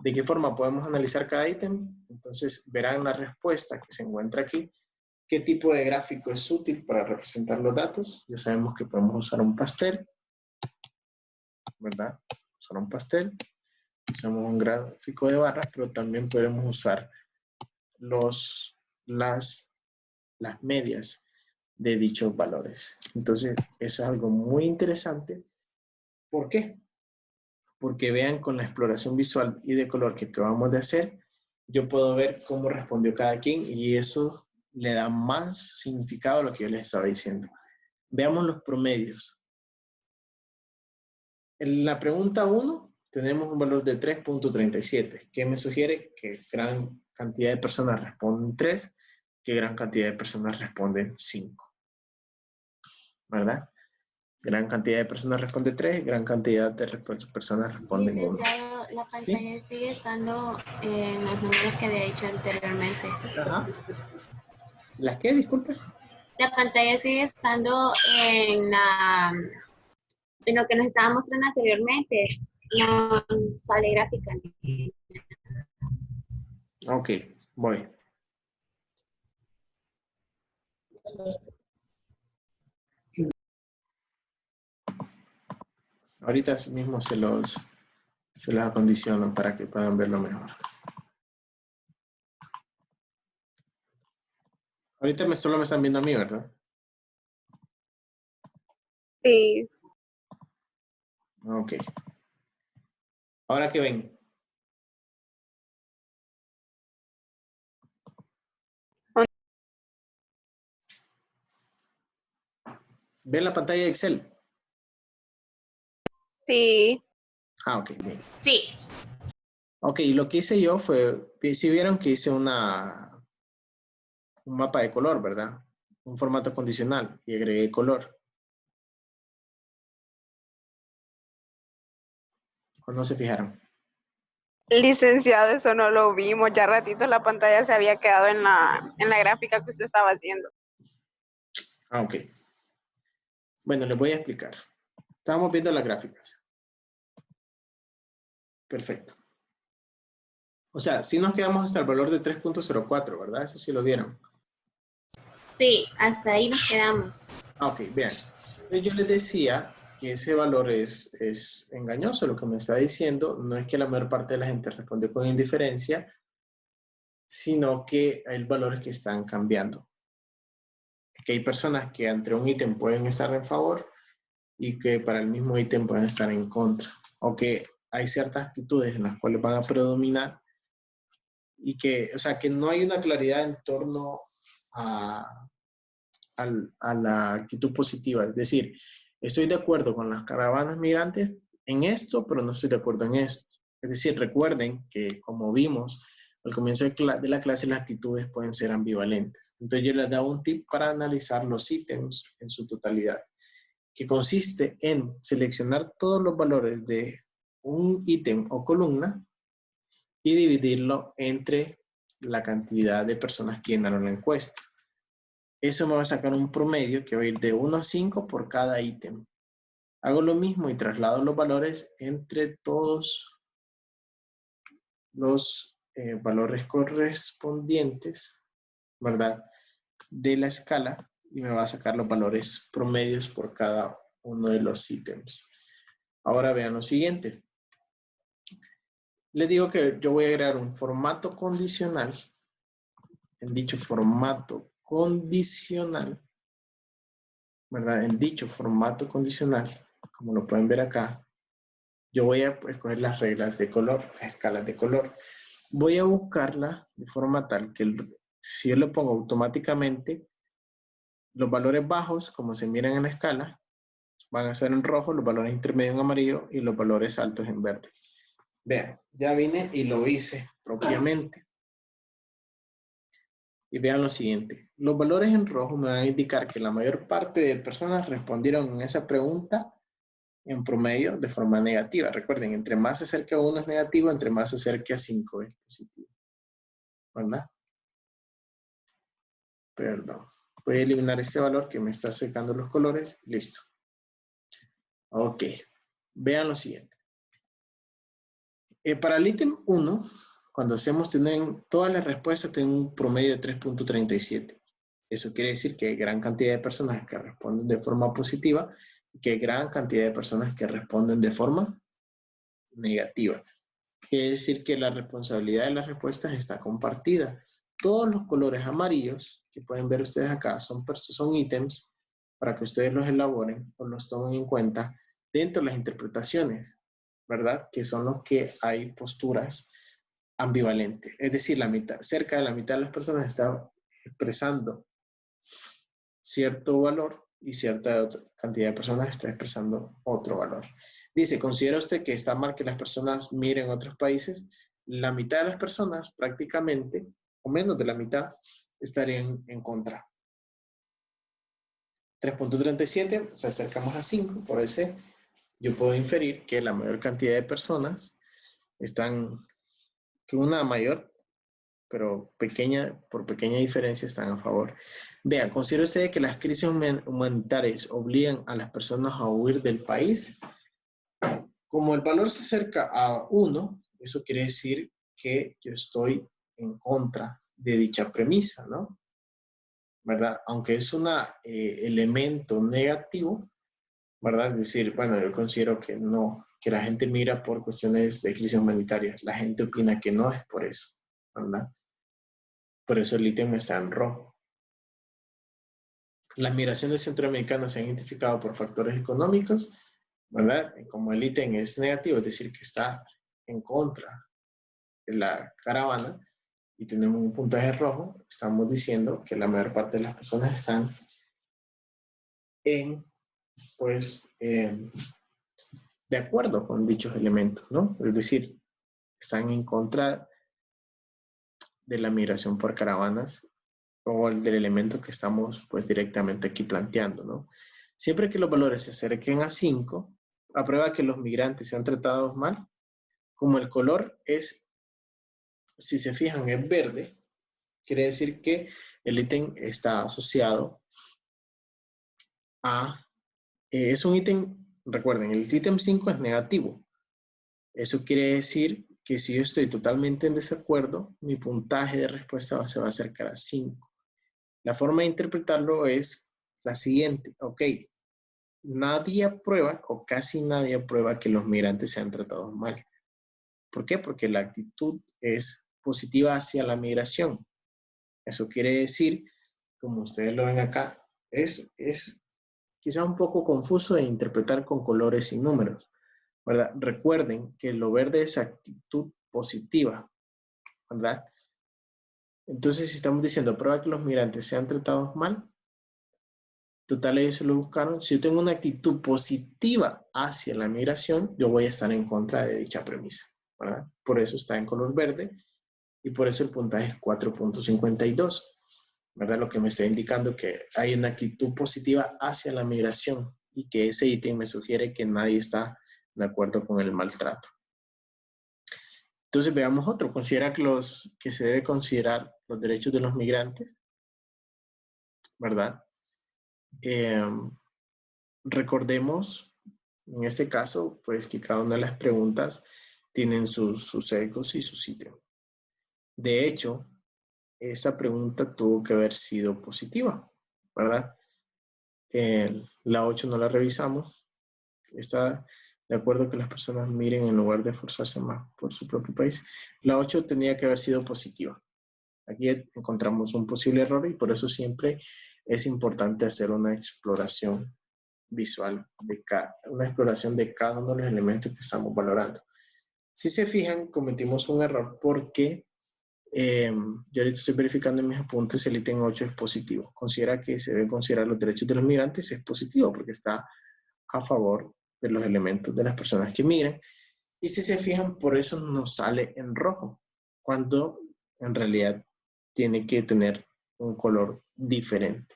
¿De qué forma podemos analizar cada ítem? Entonces verán la respuesta que se encuentra aquí. ¿Qué tipo de gráfico es útil para representar los datos? Ya sabemos que podemos usar un pastel, ¿verdad? Usar un pastel. Usamos un gráfico de barras, pero también podemos usar las medias de dichos valores. Entonces, eso es algo muy interesante. ¿Por qué? Porque vean con la exploración visual y de color que acabamos de hacer, yo puedo ver cómo respondió cada quien y eso le da más significado a lo que yo les estaba diciendo. Veamos los promedios. En la pregunta 1 tenemos un valor de 3.37, que me sugiere que gran cantidad de personas responden 3, que gran cantidad de personas responden 5. ¿Verdad? Gran cantidad de personas responde 3, gran cantidad de personas responden 1. Licenciado, la pantalla sigue estando en los números que había dicho anteriormente. Ajá. ¿Las qué? Disculpe. La pantalla sigue estando en lo que nos estaba mostrando anteriormente. No sale gráfica. Ok, voy. Ahorita mismo se los acondiciono para que puedan verlo mejor. Ahorita solo me están viendo a mí, ¿verdad? Sí. Ok. Ahora que ven. ¿Ven la pantalla de Excel? Sí. Ah, ok, bien. Sí. Ok, lo que hice yo fue, si vieron que hice un mapa de color, ¿verdad? Un formato condicional y agregué color. ¿O no se fijaron? Licenciado, eso no lo vimos. Ya ratito la pantalla se había quedado en la gráfica que usted estaba haciendo. Ah, ok. Bueno, les voy a explicar. Estábamos viendo las gráficas. Perfecto. O sea, sí nos quedamos hasta el valor de 3.04, ¿verdad? Eso sí lo vieron. Sí, hasta ahí nos quedamos. Ok, vean. Yo les decía que ese valor es engañoso. Lo que me está diciendo no es que la mayor parte de la gente respondió con indiferencia, sino que hay valores que están cambiando. Que hay personas que ante un ítem pueden estar en favor y que para el mismo ítem pueden estar en contra. O que hay ciertas actitudes en las cuales van a predominar y que, o sea, que no hay una claridad en torno a la actitud positiva. Es decir, estoy de acuerdo con las caravanas migrantes en esto, pero no estoy de acuerdo en esto. Es decir, recuerden que como vimos al comienzo de la clase, las actitudes pueden ser ambivalentes. Entonces yo les daba un tip para analizar los ítems en su totalidad, que consiste en seleccionar todos los valores de un ítem o columna y dividirlo entre la cantidad de personas que llenaron la encuesta. Eso me va a sacar un promedio que va a ir de 1 a 5 por cada ítem. Hago lo mismo y traslado los valores entre todos los valores correspondientes, ¿verdad? De la escala y me va a sacar los valores promedios por cada uno de los ítems. Ahora vean lo siguiente. Les digo que yo voy a agregar un formato condicional. En dicho formato condicional, ¿verdad? En dicho formato condicional, como lo pueden ver acá, yo voy a escoger las reglas de color, las escalas de color. Voy a buscarla de forma tal que si yo le pongo automáticamente, los valores bajos, como se miran en la escala, van a ser en rojo, los valores intermedios en amarillo y los valores altos en verde. Vean, ya vine y lo hice propiamente. Y vean lo siguiente. Los valores en rojo me van a indicar que la mayor parte de personas respondieron en esa pregunta en promedio de forma negativa. Recuerden, entre más se acerca a 1 es negativo, entre más se acerca a 5 es positivo. ¿Verdad? Perdón. Voy a eliminar este valor que me está secando los colores. Listo. Ok. Vean lo siguiente. Para el ítem 1, cuando hacemos, todas las respuestas tienen un promedio de 3.37. Eso quiere decir que hay gran cantidad de personas que responden de forma positiva y que hay gran cantidad de personas que responden de forma negativa. Quiere decir que la responsabilidad de las respuestas está compartida. Todos los colores amarillos que pueden ver ustedes acá son ítems para que ustedes los elaboren o los tomen en cuenta dentro de las interpretaciones, ¿verdad? Que son los que hay posturas ambivalentes. Es decir, cerca de la mitad de las personas están expresando cierto valor y cierta cantidad de personas está expresando otro valor. Dice, ¿considera usted que está mal que las personas miren otros países? La mitad de las personas prácticamente, o menos de la mitad, estarían en contra. 3.37, se acercamos a 5, por eso yo puedo inferir que la mayor cantidad de personas están, que una mayor, pero por pequeña diferencia están a favor. Vean, ¿considera usted que las crisis humanitarias obligan a las personas a huir del país? Como el valor se acerca a 1, eso quiere decir que yo estoy en contra de dicha premisa, ¿no? ¿Verdad? Aunque es un elemento negativo, ¿verdad? Es decir, bueno, yo considero que no, que la gente mira por cuestiones de crisis humanitarias. La gente opina que no es por eso, ¿verdad? Por eso el ítem está en rojo. Las migraciones centroamericanas se han identificado por factores económicos, ¿verdad? Como el ítem es negativo, es decir, que está en contra de la caravana y tenemos un puntaje rojo, estamos diciendo que la mayor parte de las personas están de acuerdo con dichos elementos, ¿no? Es decir, están en contra de la migración por caravanas o del elemento que estamos pues directamente aquí planteando, ¿no? Siempre que los valores se acerquen a 5, aprueba que los migrantes sean tratados mal. Como el color es, si se fijan, es verde, quiere decir que el ítem está asociado a, es un ítem, recuerden, el ítem 5 es negativo. Eso quiere decir que si yo estoy totalmente en desacuerdo, mi puntaje de respuesta se va a acercar a 5. La forma de interpretarlo es la siguiente. Ok, nadie aprueba o casi nadie aprueba que los migrantes sean tratados mal. ¿Por qué? Porque la actitud es positiva hacia la migración. Eso quiere decir, como ustedes lo ven acá, es quizá un poco confuso de interpretar con colores y números, ¿verdad? Recuerden que lo verde es actitud positiva, ¿verdad? Entonces, si estamos diciendo, prueba que los migrantes sean tratados mal, total, ellos se lo buscaron. Si yo tengo una actitud positiva hacia la migración, yo voy a estar en contra de dicha premisa, ¿verdad? Por eso está en color verde y por eso el puntaje es 4.52, ¿verdad? Lo que me está indicando que hay una actitud positiva hacia la migración y que ese ítem me sugiere que nadie está de acuerdo con el maltrato. Entonces veamos otro. Considera que se debe considerar los derechos de los migrantes, ¿verdad? Recordemos, en este caso, pues que cada una de las preguntas tienen sus sesgos y su sitio. De hecho, esa pregunta tuvo que haber sido positiva, ¿verdad? La 8 no la revisamos. Está de acuerdo que las personas miren en lugar de esforzarse más por su propio país. La 8 tenía que haber sido positiva. Aquí encontramos un posible error y por eso siempre es importante hacer una exploración visual, una exploración de cada uno de los elementos que estamos valorando. Si se fijan, cometimos un error porque yo ahorita estoy verificando en mis apuntes, el ítem 8 es positivo. Considera que se deben considerar los derechos de los migrantes, es positivo porque está a favor de los elementos de las personas que migran. Y si se fijan, por eso nos sale en rojo, cuando en realidad tiene que tener un color diferente.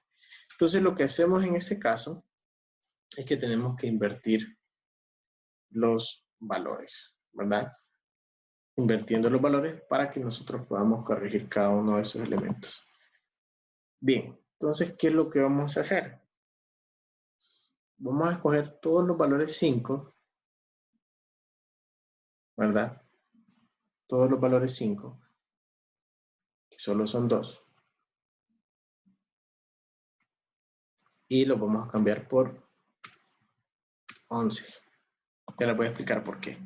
Entonces lo que hacemos en este caso es que tenemos que invertir los valores, ¿verdad? Invirtiendo los valores para que nosotros podamos corregir cada uno de esos elementos. Bien, entonces, ¿qué es lo que vamos a hacer? Vamos a escoger todos los valores 5, ¿verdad? Todos los valores 5, que solo son 2. Y los vamos a cambiar por 11. Ya les voy a explicar por qué.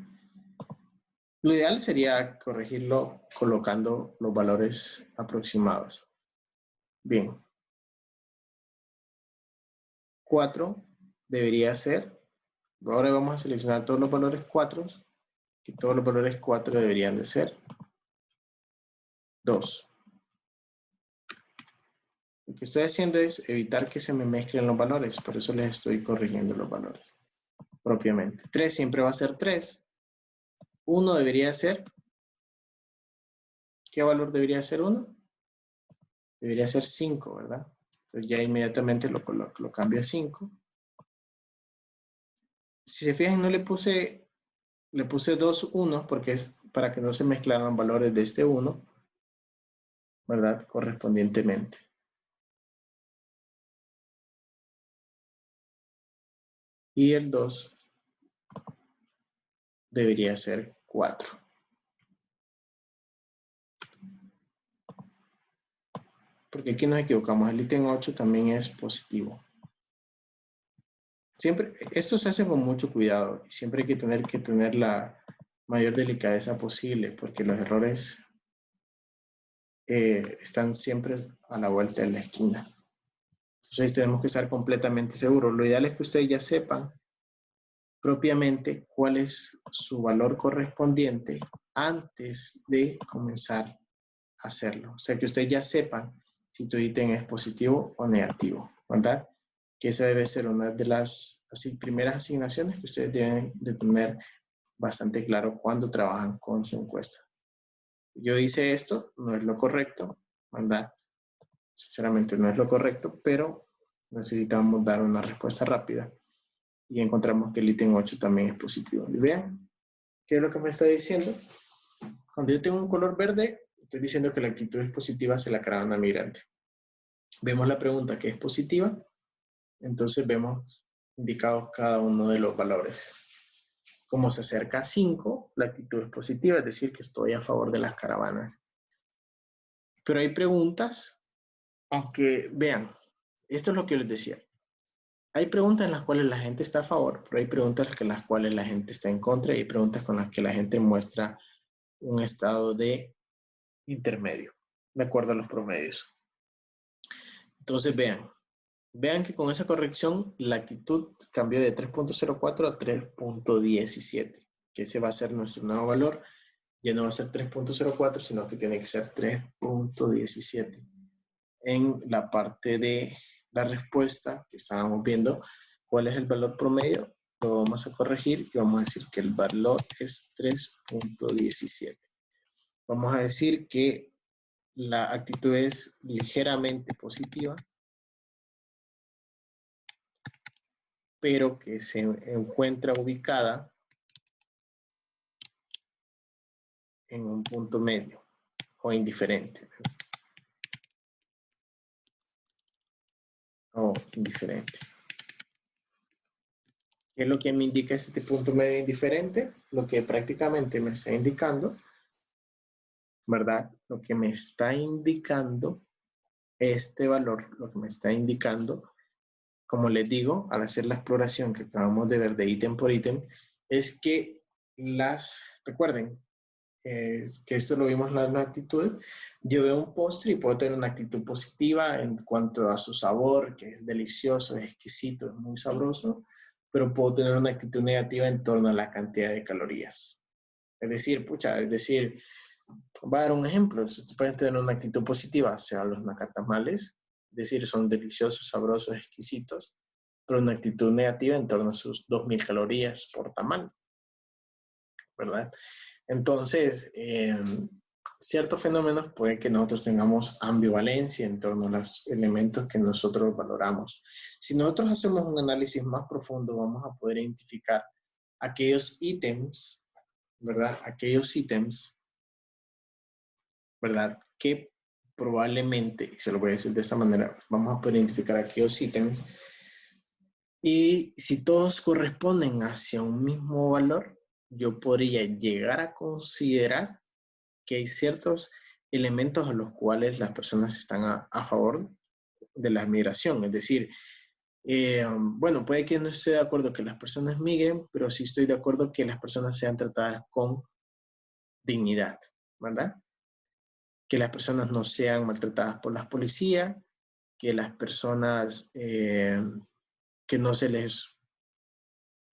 Lo ideal sería corregirlo colocando los valores aproximados. Bien. 4 debería ser, ahora vamos a seleccionar todos los valores 4, que todos los valores 4 deberían de ser 2. Lo que estoy haciendo es evitar que se me mezclen los valores, por eso les estoy corrigiendo los valores propiamente. 3 siempre va a ser 3. 1 debería ser, ¿qué valor debería ser 1? Debería ser 5, ¿verdad? Entonces ya inmediatamente lo cambio a 5. Si se fijan, no le puse 2 1 porque es para que no se mezclaran valores de este 1, ¿verdad? Correspondientemente. Y el 2 debería ser 4. Porque aquí nos equivocamos. El ítem 8 también es positivo. Siempre, esto se hace con mucho cuidado. Y siempre hay que tener la mayor delicadeza posible. Porque los errores están siempre a la vuelta de la esquina. Entonces tenemos que estar completamente seguros. Lo ideal es que ustedes ya sepan propiamente cuál es su valor correspondiente antes de comenzar a hacerlo. O sea, que ustedes ya sepan si tu ítem es positivo o negativo, ¿verdad? Que esa debe ser una de las primeras asignaciones que ustedes deben de tener bastante claro cuando trabajan con su encuesta. Yo hice esto, no es lo correcto, ¿verdad? Sinceramente no es lo correcto, pero necesitamos dar una respuesta rápida. Y encontramos que el ítem 8 también es positivo. Y vean, ¿qué es lo que me está diciendo? Cuando yo tengo un color verde, estoy diciendo que la actitud es positiva hacia la caravana migrante. Vemos la pregunta que es positiva, entonces vemos indicados cada uno de los valores. Como se acerca a 5, la actitud es positiva, es decir, que estoy a favor de las caravanas. Pero hay preguntas Aunque, vean, esto es lo que yo les decía. Hay preguntas en las cuales la gente está a favor, pero hay preguntas en las cuales la gente está en contra y hay preguntas con las que la gente muestra un estado de intermedio, de acuerdo a los promedios. Entonces, vean que con esa corrección la actitud cambió de 3.04 a 3.17, que ese va a ser nuestro nuevo valor. Ya no va a ser 3.04, sino que tiene que ser 3.17. En la parte de la respuesta que estábamos viendo, ¿cuál es el valor promedio? Lo vamos a corregir y vamos a decir que el valor es 3.17. Vamos a decir que la actitud es ligeramente positiva, pero que se encuentra ubicada en un punto medio o indiferente. O indiferente. ¿Qué es lo que me indica este punto medio indiferente? Lo que prácticamente me está indicando, ¿verdad? Lo que me está indicando este valor, lo que me está indicando, como les digo, al hacer la exploración que acabamos de ver de ítem por ítem, es que recuerden, que esto lo vimos en la actitud, yo veo un postre y puedo tener una actitud positiva en cuanto a su sabor, que es delicioso, es exquisito, es muy sabroso, pero puedo tener una actitud negativa en torno a la cantidad de calorías. Es decir, voy a dar un ejemplo. Ustedes pueden tener una actitud positiva hacia los nacatamales, es decir, son deliciosos, sabrosos, exquisitos, pero una actitud negativa en torno a sus 2000 calorías por tamal, ¿verdad? Entonces, ciertos fenómenos puede que nosotros tengamos ambivalencia en torno a los elementos que nosotros valoramos. Si nosotros hacemos un análisis más profundo, vamos a poder identificar aquellos ítems, ¿verdad? Aquellos ítems, ¿verdad? Que probablemente, y se lo voy a decir de esta manera, vamos a poder identificar aquellos ítems y si todos corresponden hacia un mismo valor, yo podría llegar a considerar que hay ciertos elementos a los cuales las personas están a favor de la migración. Es decir, bueno, puede que no esté de acuerdo que las personas migren, pero sí estoy de acuerdo que las personas sean tratadas con dignidad, ¿verdad? Que las personas no sean maltratadas por las policías, que las personas, que no se les,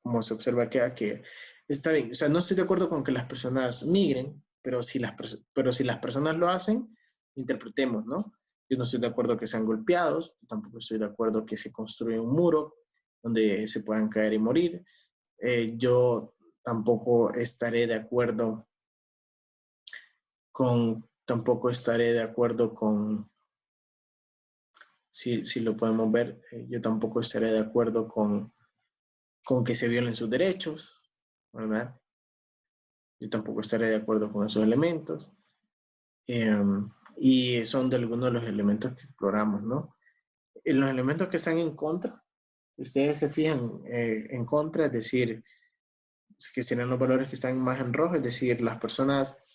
como se observa acá, que está bien. O sea, no estoy de acuerdo con que las personas migren, pero si las personas lo hacen, interpretemos, ¿no? Yo no estoy de acuerdo que sean golpeados, tampoco estoy de acuerdo que se construya un muro donde se puedan caer y morir. Yo tampoco estaré de acuerdo con, si lo podemos ver, yo tampoco estaré de acuerdo con que se violen sus derechos, ¿verdad? Yo tampoco estaré de acuerdo con esos elementos. Y son de algunos de los elementos que exploramos, ¿no? En los elementos que están en contra, si ustedes se fijan, en contra, es decir, que serían los valores que están más en rojo, es decir, las personas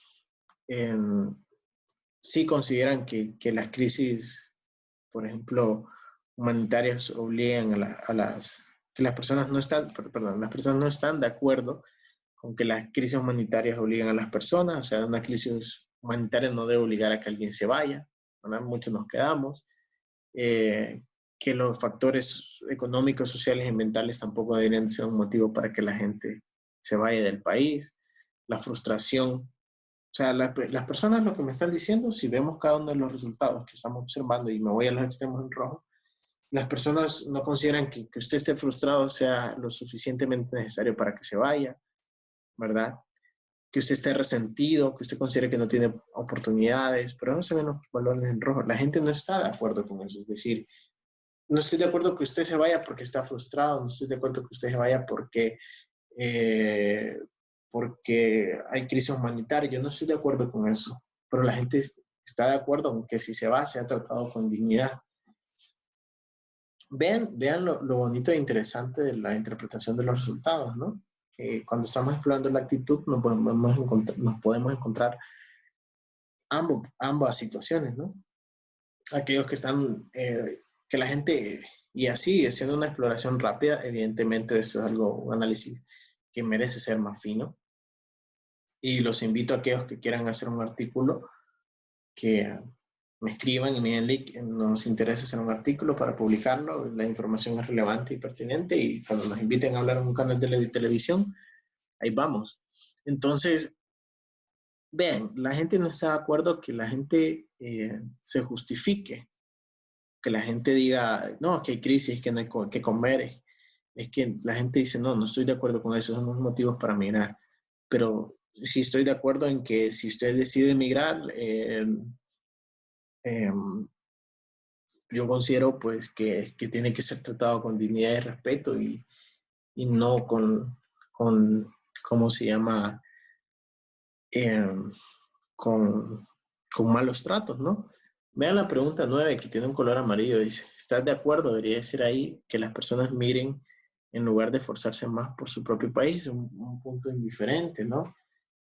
sí consideran que las crisis, por ejemplo, humanitarias obligan que las personas no están, perdón, las personas no están de acuerdo con que las crisis humanitarias obligan a las personas, o sea, una crisis humanitaria no debe obligar a que alguien se vaya, ¿verdad? Muchos nos quedamos, que los factores económicos, sociales y mentales tampoco deberían ser un motivo para que la gente se vaya del país, la frustración, o sea, las personas lo que me están diciendo, si vemos cada uno de los resultados que estamos observando y me voy a los extremos en rojo, las personas no consideran que usted esté frustrado sea lo suficientemente necesario para que se vaya, ¿verdad? Que usted esté resentido, que usted considere que no tiene oportunidades, pero no se ven los valores en rojo. La gente no está de acuerdo con eso, es decir, no estoy de acuerdo que usted se vaya porque está frustrado, no estoy de acuerdo que usted se vaya porque hay crisis humanitaria, yo no estoy de acuerdo con eso, pero la gente está de acuerdo con que si se va, sea tratado con dignidad. Vean lo bonito e interesante de la interpretación de los resultados, ¿no? Que cuando estamos explorando la actitud nos podemos encontrar ambas situaciones, ¿no? aquellos que están, que la gente, y así, haciendo una exploración rápida, evidentemente esto es algo, un análisis que merece ser más fino. Y los invito a aquellos que quieran hacer un artículo que me escriban y me den link. Nos interesa hacer un artículo para publicarlo. La información es relevante y pertinente. Y cuando nos inviten a hablar en un canal de televisión, ahí vamos. Entonces, vean, la gente no está de acuerdo que la gente se justifique. Que la gente diga, no, que hay crisis, que no hay que comer. Es que la gente dice, no, no estoy de acuerdo con eso. Son los motivos para migrar. Pero sí estoy de acuerdo en que si usted decide emigrar, yo considero pues que tiene que ser tratado con dignidad y respeto y no con ¿cómo se llama? Eh, con, con malos tratos, ¿no? Vean la pregunta 9 que tiene un color amarillo. Dice, ¿estás de acuerdo? Debería decir ahí que las personas migren en lugar de esforzarse más por su propio país. Un punto indiferente, ¿no?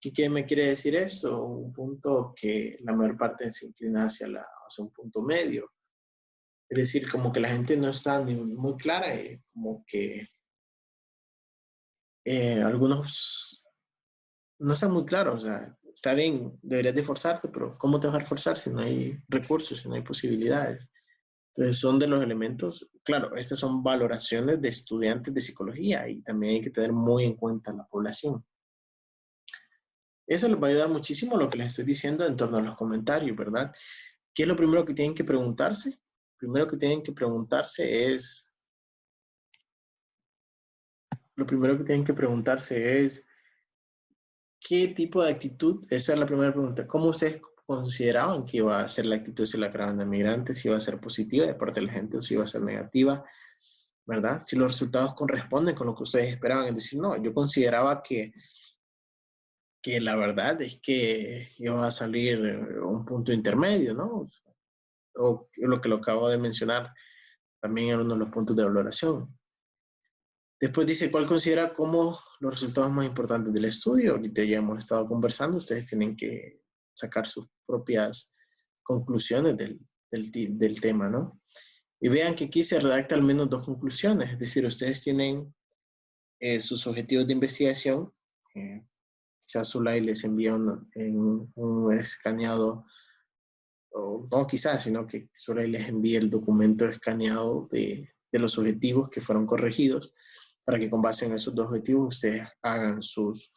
¿Qué me quiere decir esto? Un punto que la mayor parte se inclina hacia un punto medio. Es decir, como que la gente no está ni muy clara, como que algunos no están muy claros. O sea, está bien, deberías de esforzarte, pero ¿cómo te vas a esforzar si no hay recursos, si no hay posibilidades? Entonces, son de los elementos, claro, estas son valoraciones de estudiantes de psicología y también hay que tener muy en cuenta la población. Eso les va a ayudar muchísimo lo que les estoy diciendo en torno a los comentarios, ¿verdad? ¿Qué es lo primero que tienen que preguntarse? Primero que tienen que preguntarse es, lo primero que tienen que preguntarse es, ¿qué tipo de actitud? Esa es la primera pregunta. ¿Cómo ustedes consideraban que iba a ser la actitud de la caravana migrante? Si iba a ser positiva de parte de la gente o si iba a ser negativa, ¿verdad? Si los resultados corresponden con lo que ustedes esperaban. Es decir, no, yo consideraba que la verdad es que iba a salir un punto intermedio, ¿no? O lo que lo acabo de mencionar también en uno de los puntos de valoración. Después dice, ¿cuál considera como los resultados más importantes del estudio? Ahorita ya hemos estado conversando, ustedes tienen que sacar sus propias conclusiones del tema, ¿no? Y vean que aquí se redacta al menos dos conclusiones, es decir, ustedes tienen sus objetivos de investigación, quizás Zulay les envía un escaneado, o no quizás, sino que Zulay les envía el documento escaneado de los objetivos que fueron corregidos, para que con base en esos dos objetivos ustedes hagan sus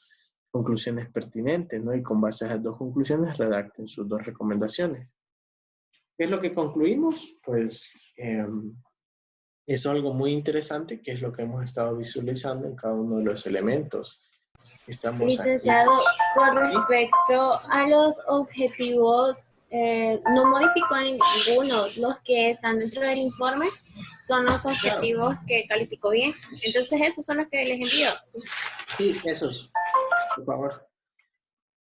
conclusiones pertinentes, ¿no? Y con base a esas dos conclusiones redacten sus dos recomendaciones. ¿Qué es lo que concluimos? Pues es algo muy interesante, que es lo que hemos estado visualizando en cada uno de los elementos. Estamos Licenciado, con respecto a los objetivos, no modificó ninguno. Los que están dentro del informe son los objetivos que calificó bien. Entonces, esos son los que les envío. Sí, esos, por favor.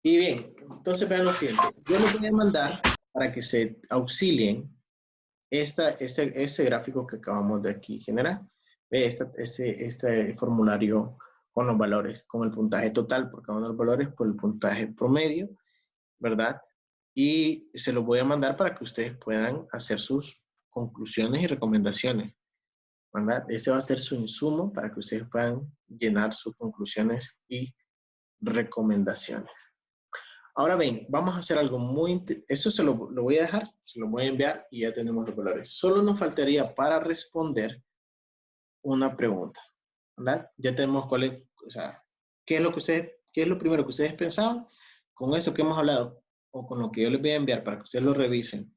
Y bien, entonces vean lo siguiente. Yo les voy a mandar para que se auxilien este gráfico que acabamos de aquí generar. Ve este formulario con los valores, con el puntaje total por cada uno de los valores, por el puntaje promedio, ¿verdad? Y se los voy a mandar para que ustedes puedan hacer sus conclusiones y recomendaciones, ¿verdad? Ese va a ser su insumo para que ustedes puedan llenar sus conclusiones y recomendaciones. Ahora ven, vamos a hacer algo muy... Eso lo voy a dejar, se lo voy a enviar y ya tenemos los valores. Solo nos faltaría para responder una pregunta, ¿verdad? Ya tenemos cuál es, o sea, qué es lo primero que ustedes pensaban con eso que hemos hablado o con lo que yo les voy a enviar para que ustedes lo revisen.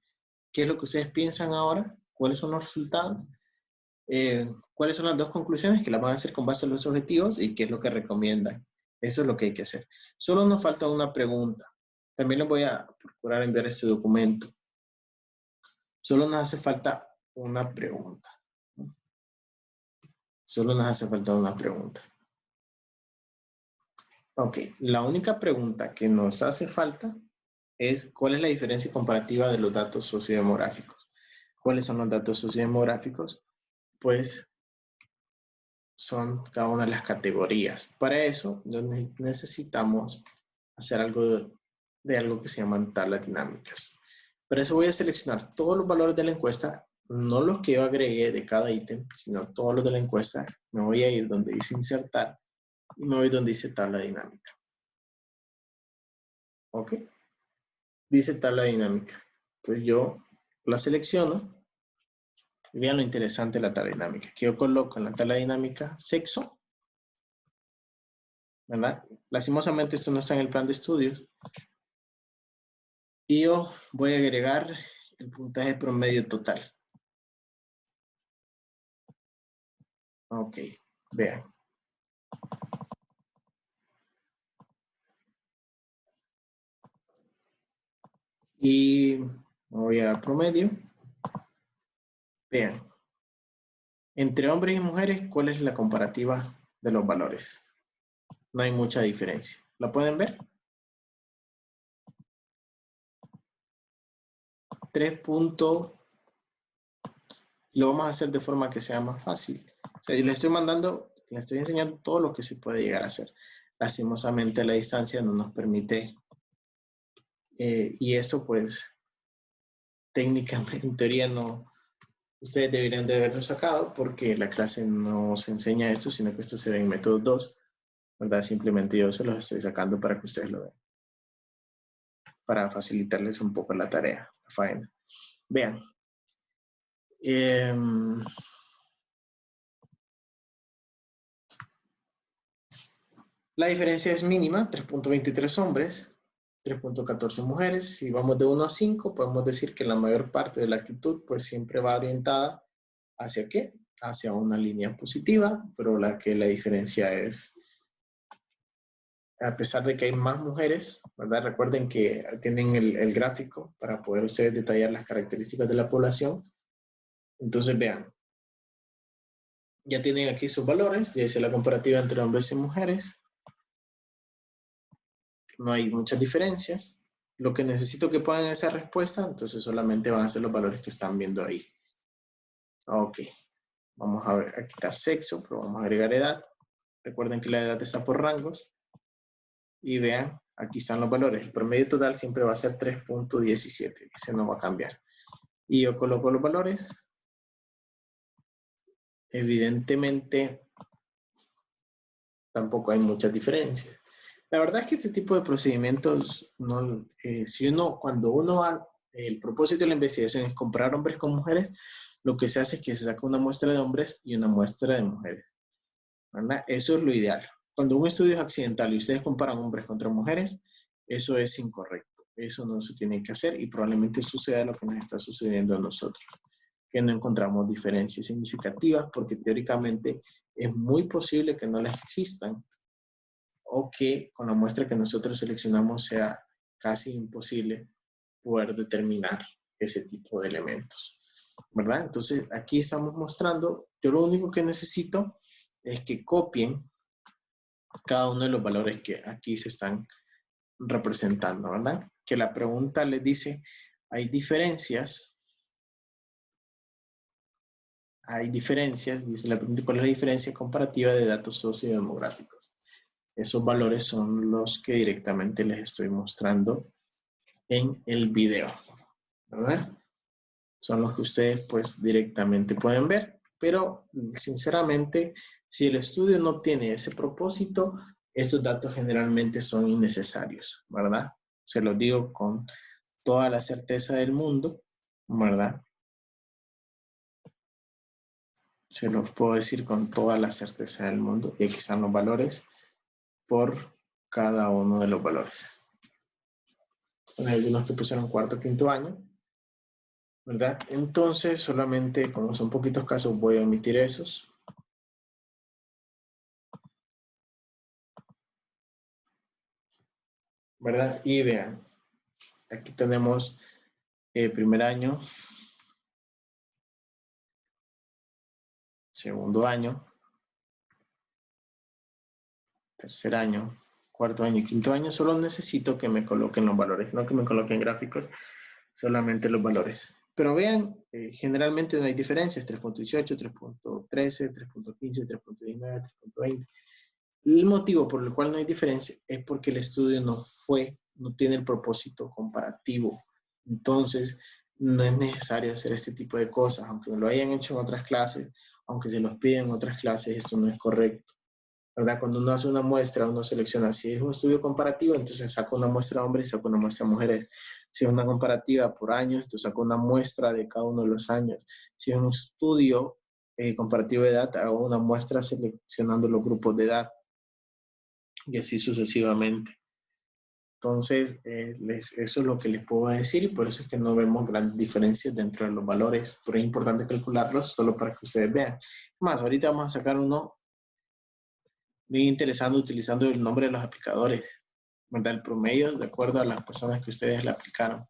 ¿Qué es lo que ustedes piensan ahora? ¿Cuáles son los resultados? ¿Cuáles son las dos conclusiones que las van a hacer con base a los objetivos y qué es lo que recomiendan? Eso es lo que hay que hacer. Solo nos falta una pregunta. También les voy a procurar enviar este documento. Solo nos hace falta una pregunta. Solo nos hace falta una pregunta. Ok, la única pregunta que nos hace falta es ¿cuál es la diferencia comparativa de los datos sociodemográficos? ¿Cuáles son los datos sociodemográficos? Pues son cada una de las categorías. Para eso necesitamos hacer algo de algo que se llaman tablas dinámicas. Para eso voy a seleccionar todos los valores de la encuesta, no los que yo agregué de cada ítem, sino todos los de la encuesta. Me voy a ir donde dice insertar y me voy donde dice tabla dinámica. ¿Ok? Dice tabla dinámica. Entonces yo la selecciono. Y vean lo interesante de la tabla dinámica. Que yo coloco en la tabla dinámica sexo. ¿Verdad? Lastimosamente esto no está en el plan de estudios. Y yo voy a agregar el puntaje promedio total. Ok, vean. Y voy a promedio. Vean. Entre hombres y mujeres, ¿cuál es la comparativa de los valores? No hay mucha diferencia. ¿La pueden ver? 3 puntos. Lo vamos a hacer de forma que sea más fácil. O sea, yo les estoy enseñando todo lo que se puede llegar a hacer. Lastimosamente la distancia no nos permite. Y eso pues técnicamente en teoría no. Ustedes deberían de haberlo sacado porque la clase no se enseña esto, sino que esto se ve en método 2. ¿Verdad? Simplemente yo se los estoy sacando para que ustedes lo vean. Para facilitarles un poco la tarea, la faena. Vean. La diferencia es mínima, 3.23 hombres, 3.14 mujeres. Si vamos de 1 a 5, podemos decir que la mayor parte de la actitud pues siempre va orientada ¿hacia qué? Hacia una línea positiva, pero la diferencia es, a pesar de que hay más mujeres, ¿verdad? Recuerden que tienen el gráfico para poder ustedes detallar las características de la población. Entonces vean, ya tienen aquí sus valores, ya hice la comparativa entre hombres y mujeres. No hay muchas diferencias. Lo que necesito que pongan esa respuesta, entonces solamente van a ser los valores que están viendo ahí. Ok, vamos a quitar sexo, pero vamos a agregar edad. Recuerden que la edad está por rangos. Y vean, aquí están los valores. El promedio total siempre va a ser 3.17. Ese no va a cambiar. Y yo coloco los valores. Evidentemente, tampoco hay muchas diferencias. La verdad es que este tipo de procedimientos, cuando uno va, el propósito de la investigación es comparar hombres con mujeres, lo que se hace es que se saca una muestra de hombres y una muestra de mujeres. ¿Verdad? Eso es lo ideal. Cuando un estudio es accidental y ustedes comparan hombres contra mujeres, eso es incorrecto. Eso no se tiene que hacer y probablemente suceda lo que nos está sucediendo a nosotros, que no encontramos diferencias significativas porque teóricamente es muy posible que no las existan o que con la muestra que nosotros seleccionamos sea casi imposible poder determinar ese tipo de elementos, ¿verdad? Entonces, aquí estamos mostrando, yo lo único que necesito es que copien cada uno de los valores que aquí se están representando, ¿verdad? Que la pregunta les dice, hay diferencias, dice la pregunta, ¿cuál es la diferencia comparativa de datos sociodemográficos? Esos valores son los que directamente les estoy mostrando en el video, ¿verdad? Son los que ustedes pues directamente pueden ver, pero sinceramente, si el estudio no tiene ese propósito, estos datos generalmente son innecesarios, ¿verdad? Se los digo con toda la certeza del mundo, ¿verdad? Se los puedo decir con toda la certeza del mundo. Y aquí están los valores por cada uno de los valores. Hay algunos que pusieron cuarto o quinto año, ¿verdad? Entonces, solamente, como son poquitos casos, voy a omitir esos. ¿Verdad? Y vean, aquí tenemos primer año, segundo año, tercer año, cuarto año y quinto año. Solo necesito que me coloquen los valores, no que me coloquen gráficos, solamente los valores. Pero vean, generalmente no hay diferencias, 3.18, 3.13, 3.15, 3.19, 3.20. El motivo por el cual no hay diferencia es porque el estudio no tiene el propósito comparativo Entonces, no es necesario hacer este tipo de cosas, aunque lo hayan hecho en otras clases, aunque se los piden en otras clases, esto no es correcto, ¿verdad? Cuando uno hace una muestra, uno selecciona, si es un estudio comparativo, entonces saca una muestra de hombres y saca una muestra de mujeres. Si es una comparativa por años, entonces saco una muestra de cada uno de los años. Si es un estudio comparativo de edad, hago una muestra seleccionando los grupos de edad y así sucesivamente. Entonces, eso es lo que les puedo decir y por eso es que no vemos grandes diferencias dentro de los valores, pero es importante calcularlos solo para que ustedes vean. Más, ahorita vamos a sacar uno bien interesante utilizando el nombre de los aplicadores, ¿verdad? El promedio de acuerdo a las personas que ustedes le aplicaron,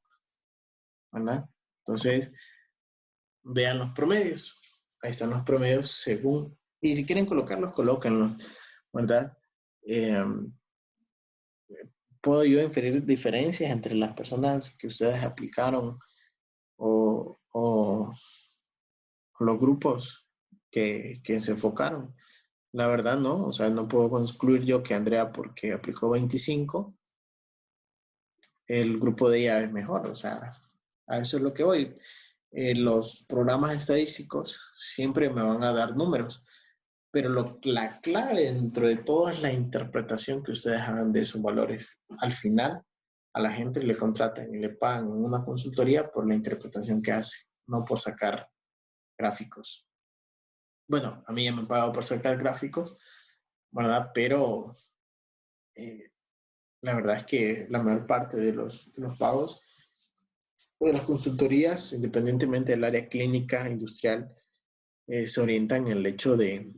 ¿verdad? Entonces, vean los promedios. Ahí están los promedios según, y si quieren colocarlos, colóquenlos, ¿verdad? Puedo yo inferir diferencias entre las personas que ustedes aplicaron o los grupos que se enfocaron. La verdad, no. O sea, no puedo concluir yo que Andrea, porque aplicó 25, el grupo de ella es mejor. O sea, a eso es lo que voy. Los programas estadísticos siempre me van a dar números, pero la clave dentro de todo es la interpretación que ustedes hagan de esos valores. Al final, a la gente le contratan y le pagan una consultoría por la interpretación que hace, no por sacar gráficos. Bueno, a mí ya me han pagado por sacar gráficos, ¿verdad? Pero la verdad es que la mayor parte de los pagos o de las consultorías, independientemente del área clínica, industrial, se orientan en el hecho de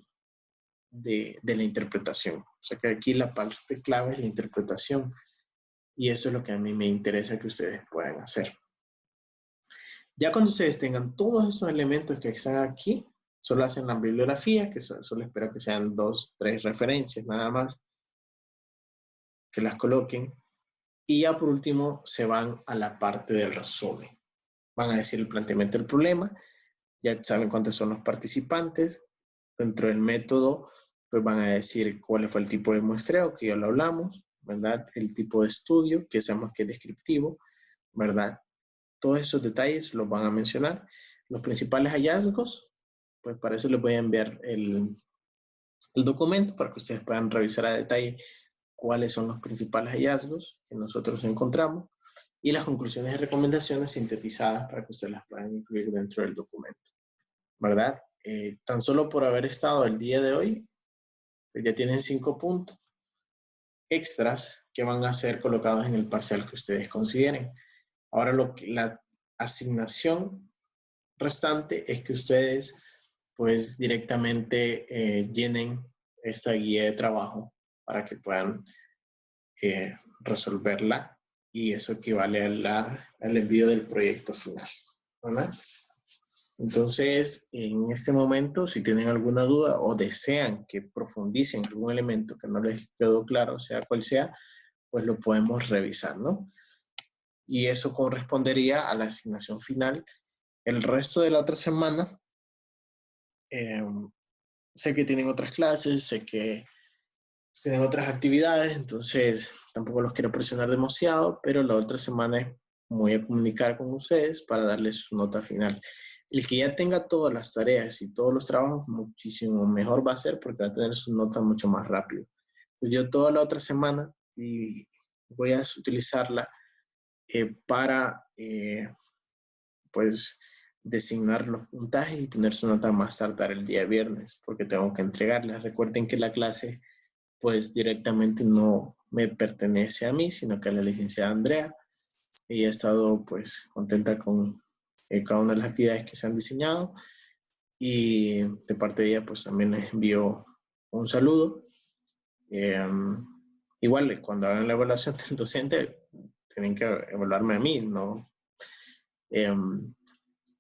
la interpretación. O sea que aquí la parte clave es la interpretación y eso es lo que a mí me interesa que ustedes puedan hacer. Ya cuando ustedes tengan todos estos elementos que están aquí, solo hacen la bibliografía, que solo espero que sean 2, 3 referencias nada más, que las coloquen. Y ya por último se van a la parte del resumen. Van a decir el planteamiento del problema, ya saben cuántos son los participantes. Dentro del método, pues van a decir cuál fue el tipo de muestreo, que ya lo hablamos, ¿verdad? El tipo de estudio, que sabemos que es descriptivo, ¿verdad? Todos esos detalles los van a mencionar. Los principales hallazgos, pues para eso les voy a enviar el documento para que ustedes puedan revisar a detalle cuáles son los principales hallazgos que nosotros encontramos y las conclusiones y recomendaciones sintetizadas para que ustedes las puedan incluir dentro del documento, ¿verdad? Tan solo por haber estado el día de hoy, pues ya tienen 5 puntos extras que van a ser colocados en el parcial que ustedes consideren. Ahora la asignación restante es que ustedes pues directamente llenen esta guía de trabajo para que puedan resolverla y eso equivale al envío del proyecto final, ¿verdad? Entonces, en este momento, si tienen alguna duda o desean que profundicen algún elemento que no les quedó claro, sea cual sea, pues lo podemos revisar, ¿no? Y eso correspondería a la asignación final. El resto de la otra semana, sé que tienen otras clases, sé que tienen otras actividades, entonces tampoco los quiero presionar demasiado, pero la otra semana voy a comunicar con ustedes para darles su nota final. El que ya tenga todas las tareas y todos los trabajos, muchísimo mejor va a ser porque va a tener su nota mucho más rápido. Pues yo toda la otra semana y voy a utilizarla para pues designar los puntajes y tener su nota más tardar el día viernes porque tengo que entregarla. Recuerden que la clase pues directamente no me pertenece a mí, sino que a la licenciada Andrea. Ella ha estado pues contenta con cada una de las actividades que se han diseñado y de parte de ella pues también les envío un saludo. Igual cuando hagan la evaluación del docente tienen que evaluarme a mí, ¿no?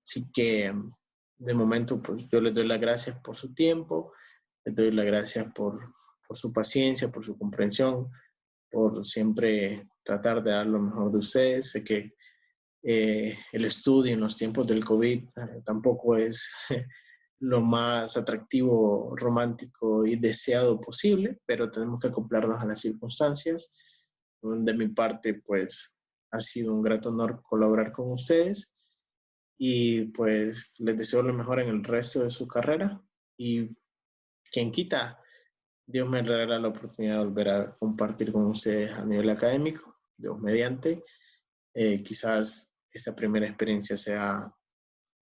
Así que de momento pues yo les doy las gracias por su tiempo, les doy las gracias por su paciencia, por su comprensión, por siempre tratar de dar lo mejor de ustedes. Sé que el estudio en los tiempos del COVID tampoco es lo más atractivo, romántico y deseado posible, pero tenemos que acoplarnos a las circunstancias. De mi parte, pues ha sido un grato honor colaborar con ustedes y pues les deseo lo mejor en el resto de su carrera y quien quita, Dios me regala la oportunidad de volver a compartir con ustedes a nivel académico, Dios mediante. Quizás esta primera experiencia sea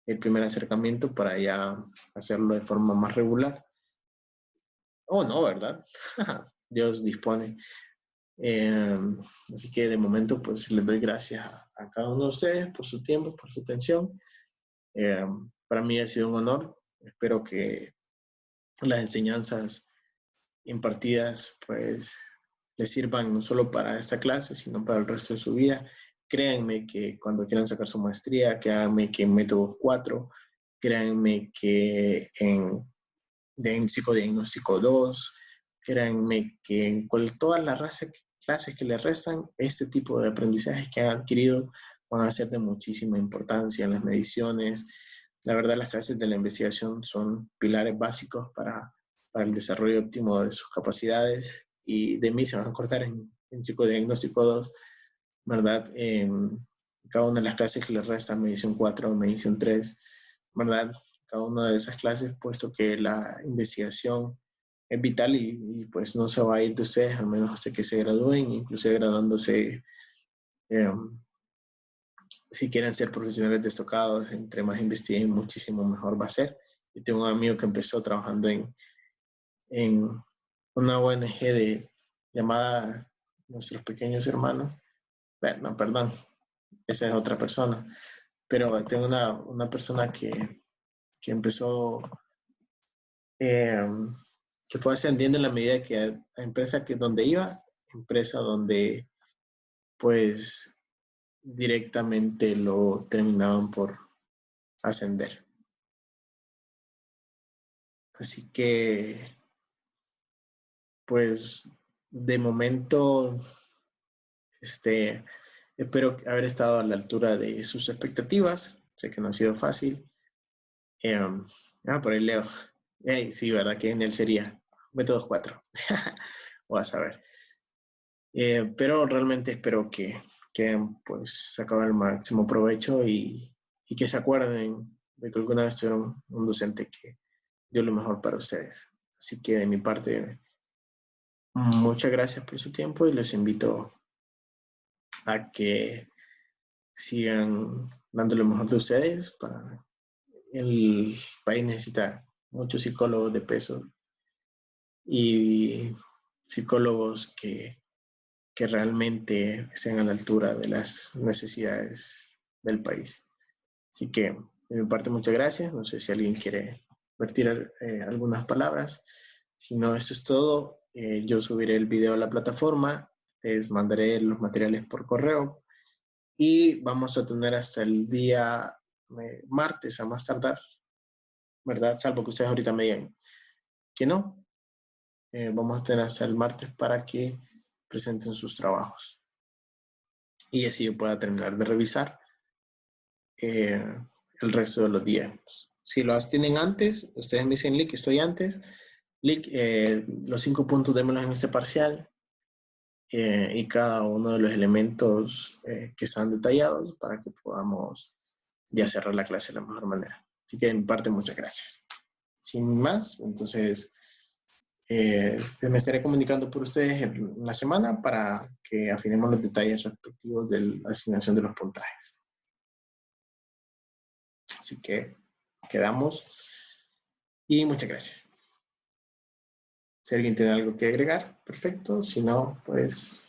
el primer acercamiento para ya hacerlo de forma más regular. Oh, no, ¿verdad? Dios dispone. Así que de momento pues les doy gracias a cada uno de ustedes por su tiempo, por su atención. Para mí ha sido un honor. Espero que las enseñanzas impartidas pues les sirvan no solo para esta clase, sino para el resto de su vida. Créanme que cuando quieran sacar su maestría, créanme que en Método 4, créanme que en psicodiagnóstico 2, créanme que en todas las clases que les restan, este tipo de aprendizajes que han adquirido van a ser de muchísima importancia en las mediciones. La verdad, las clases de la investigación son pilares básicos para el desarrollo óptimo de sus capacidades y de mí se van a acordar en psicodiagnóstico 2, ¿verdad? Cada una de las clases que les restan, medición 4, medición 3, ¿verdad? Cada una de esas clases, puesto que la investigación es vital y pues no se va a ir de ustedes, al menos hasta que se gradúen, incluso graduándose, si quieren ser profesionales destacados, entre más investiguen, muchísimo mejor va a ser. Yo tengo un amigo que empezó trabajando en una ONG llamada Nuestros Pequeños Hermanos. Bueno, perdón, esa es otra persona. Pero tengo una persona que empezó, que fue ascendiendo en la medida que la empresa donde iba, empresa donde pues directamente lo terminaban por ascender. Así que pues de momento espero haber estado a la altura de sus expectativas. Sé que no ha sido fácil. Por ahí leo. Sí, ¿verdad? Que en él sería Métodos 4. Vas a ver. Pero realmente espero que pues sacado el máximo provecho y que se acuerden de que alguna vez tuvieron un docente que dio lo mejor para ustedes. Así que de mi parte, muchas gracias por su tiempo y los invito a que sigan dando lo mejor de ustedes. El país necesita muchos psicólogos de peso y psicólogos que realmente estén a la altura de las necesidades del país. Así que, de mi parte, muchas gracias. No sé si alguien quiere vertir algunas palabras. Si no, eso es todo. Yo subiré el video a la plataforma, les mandaré los materiales por correo y vamos a tener hasta el día martes a más tardar, ¿verdad? Salvo que ustedes ahorita me digan que no. Vamos a tener hasta el martes para que presenten sus trabajos y así yo pueda terminar de revisar el resto de los días. Si los tienen antes, ustedes me dicen, Lick, estoy antes. Lick, los 5 puntos démoslos en este parcial y cada uno de los elementos que están detallados para que podamos ya cerrar la clase de la mejor manera. Así que de mi parte, muchas gracias. Sin más, entonces me estaré comunicando por ustedes en la semana para que afinemos los detalles respectivos de la asignación de los puntajes. Así que quedamos y muchas gracias. Si alguien tiene algo que agregar, perfecto. Si no, pues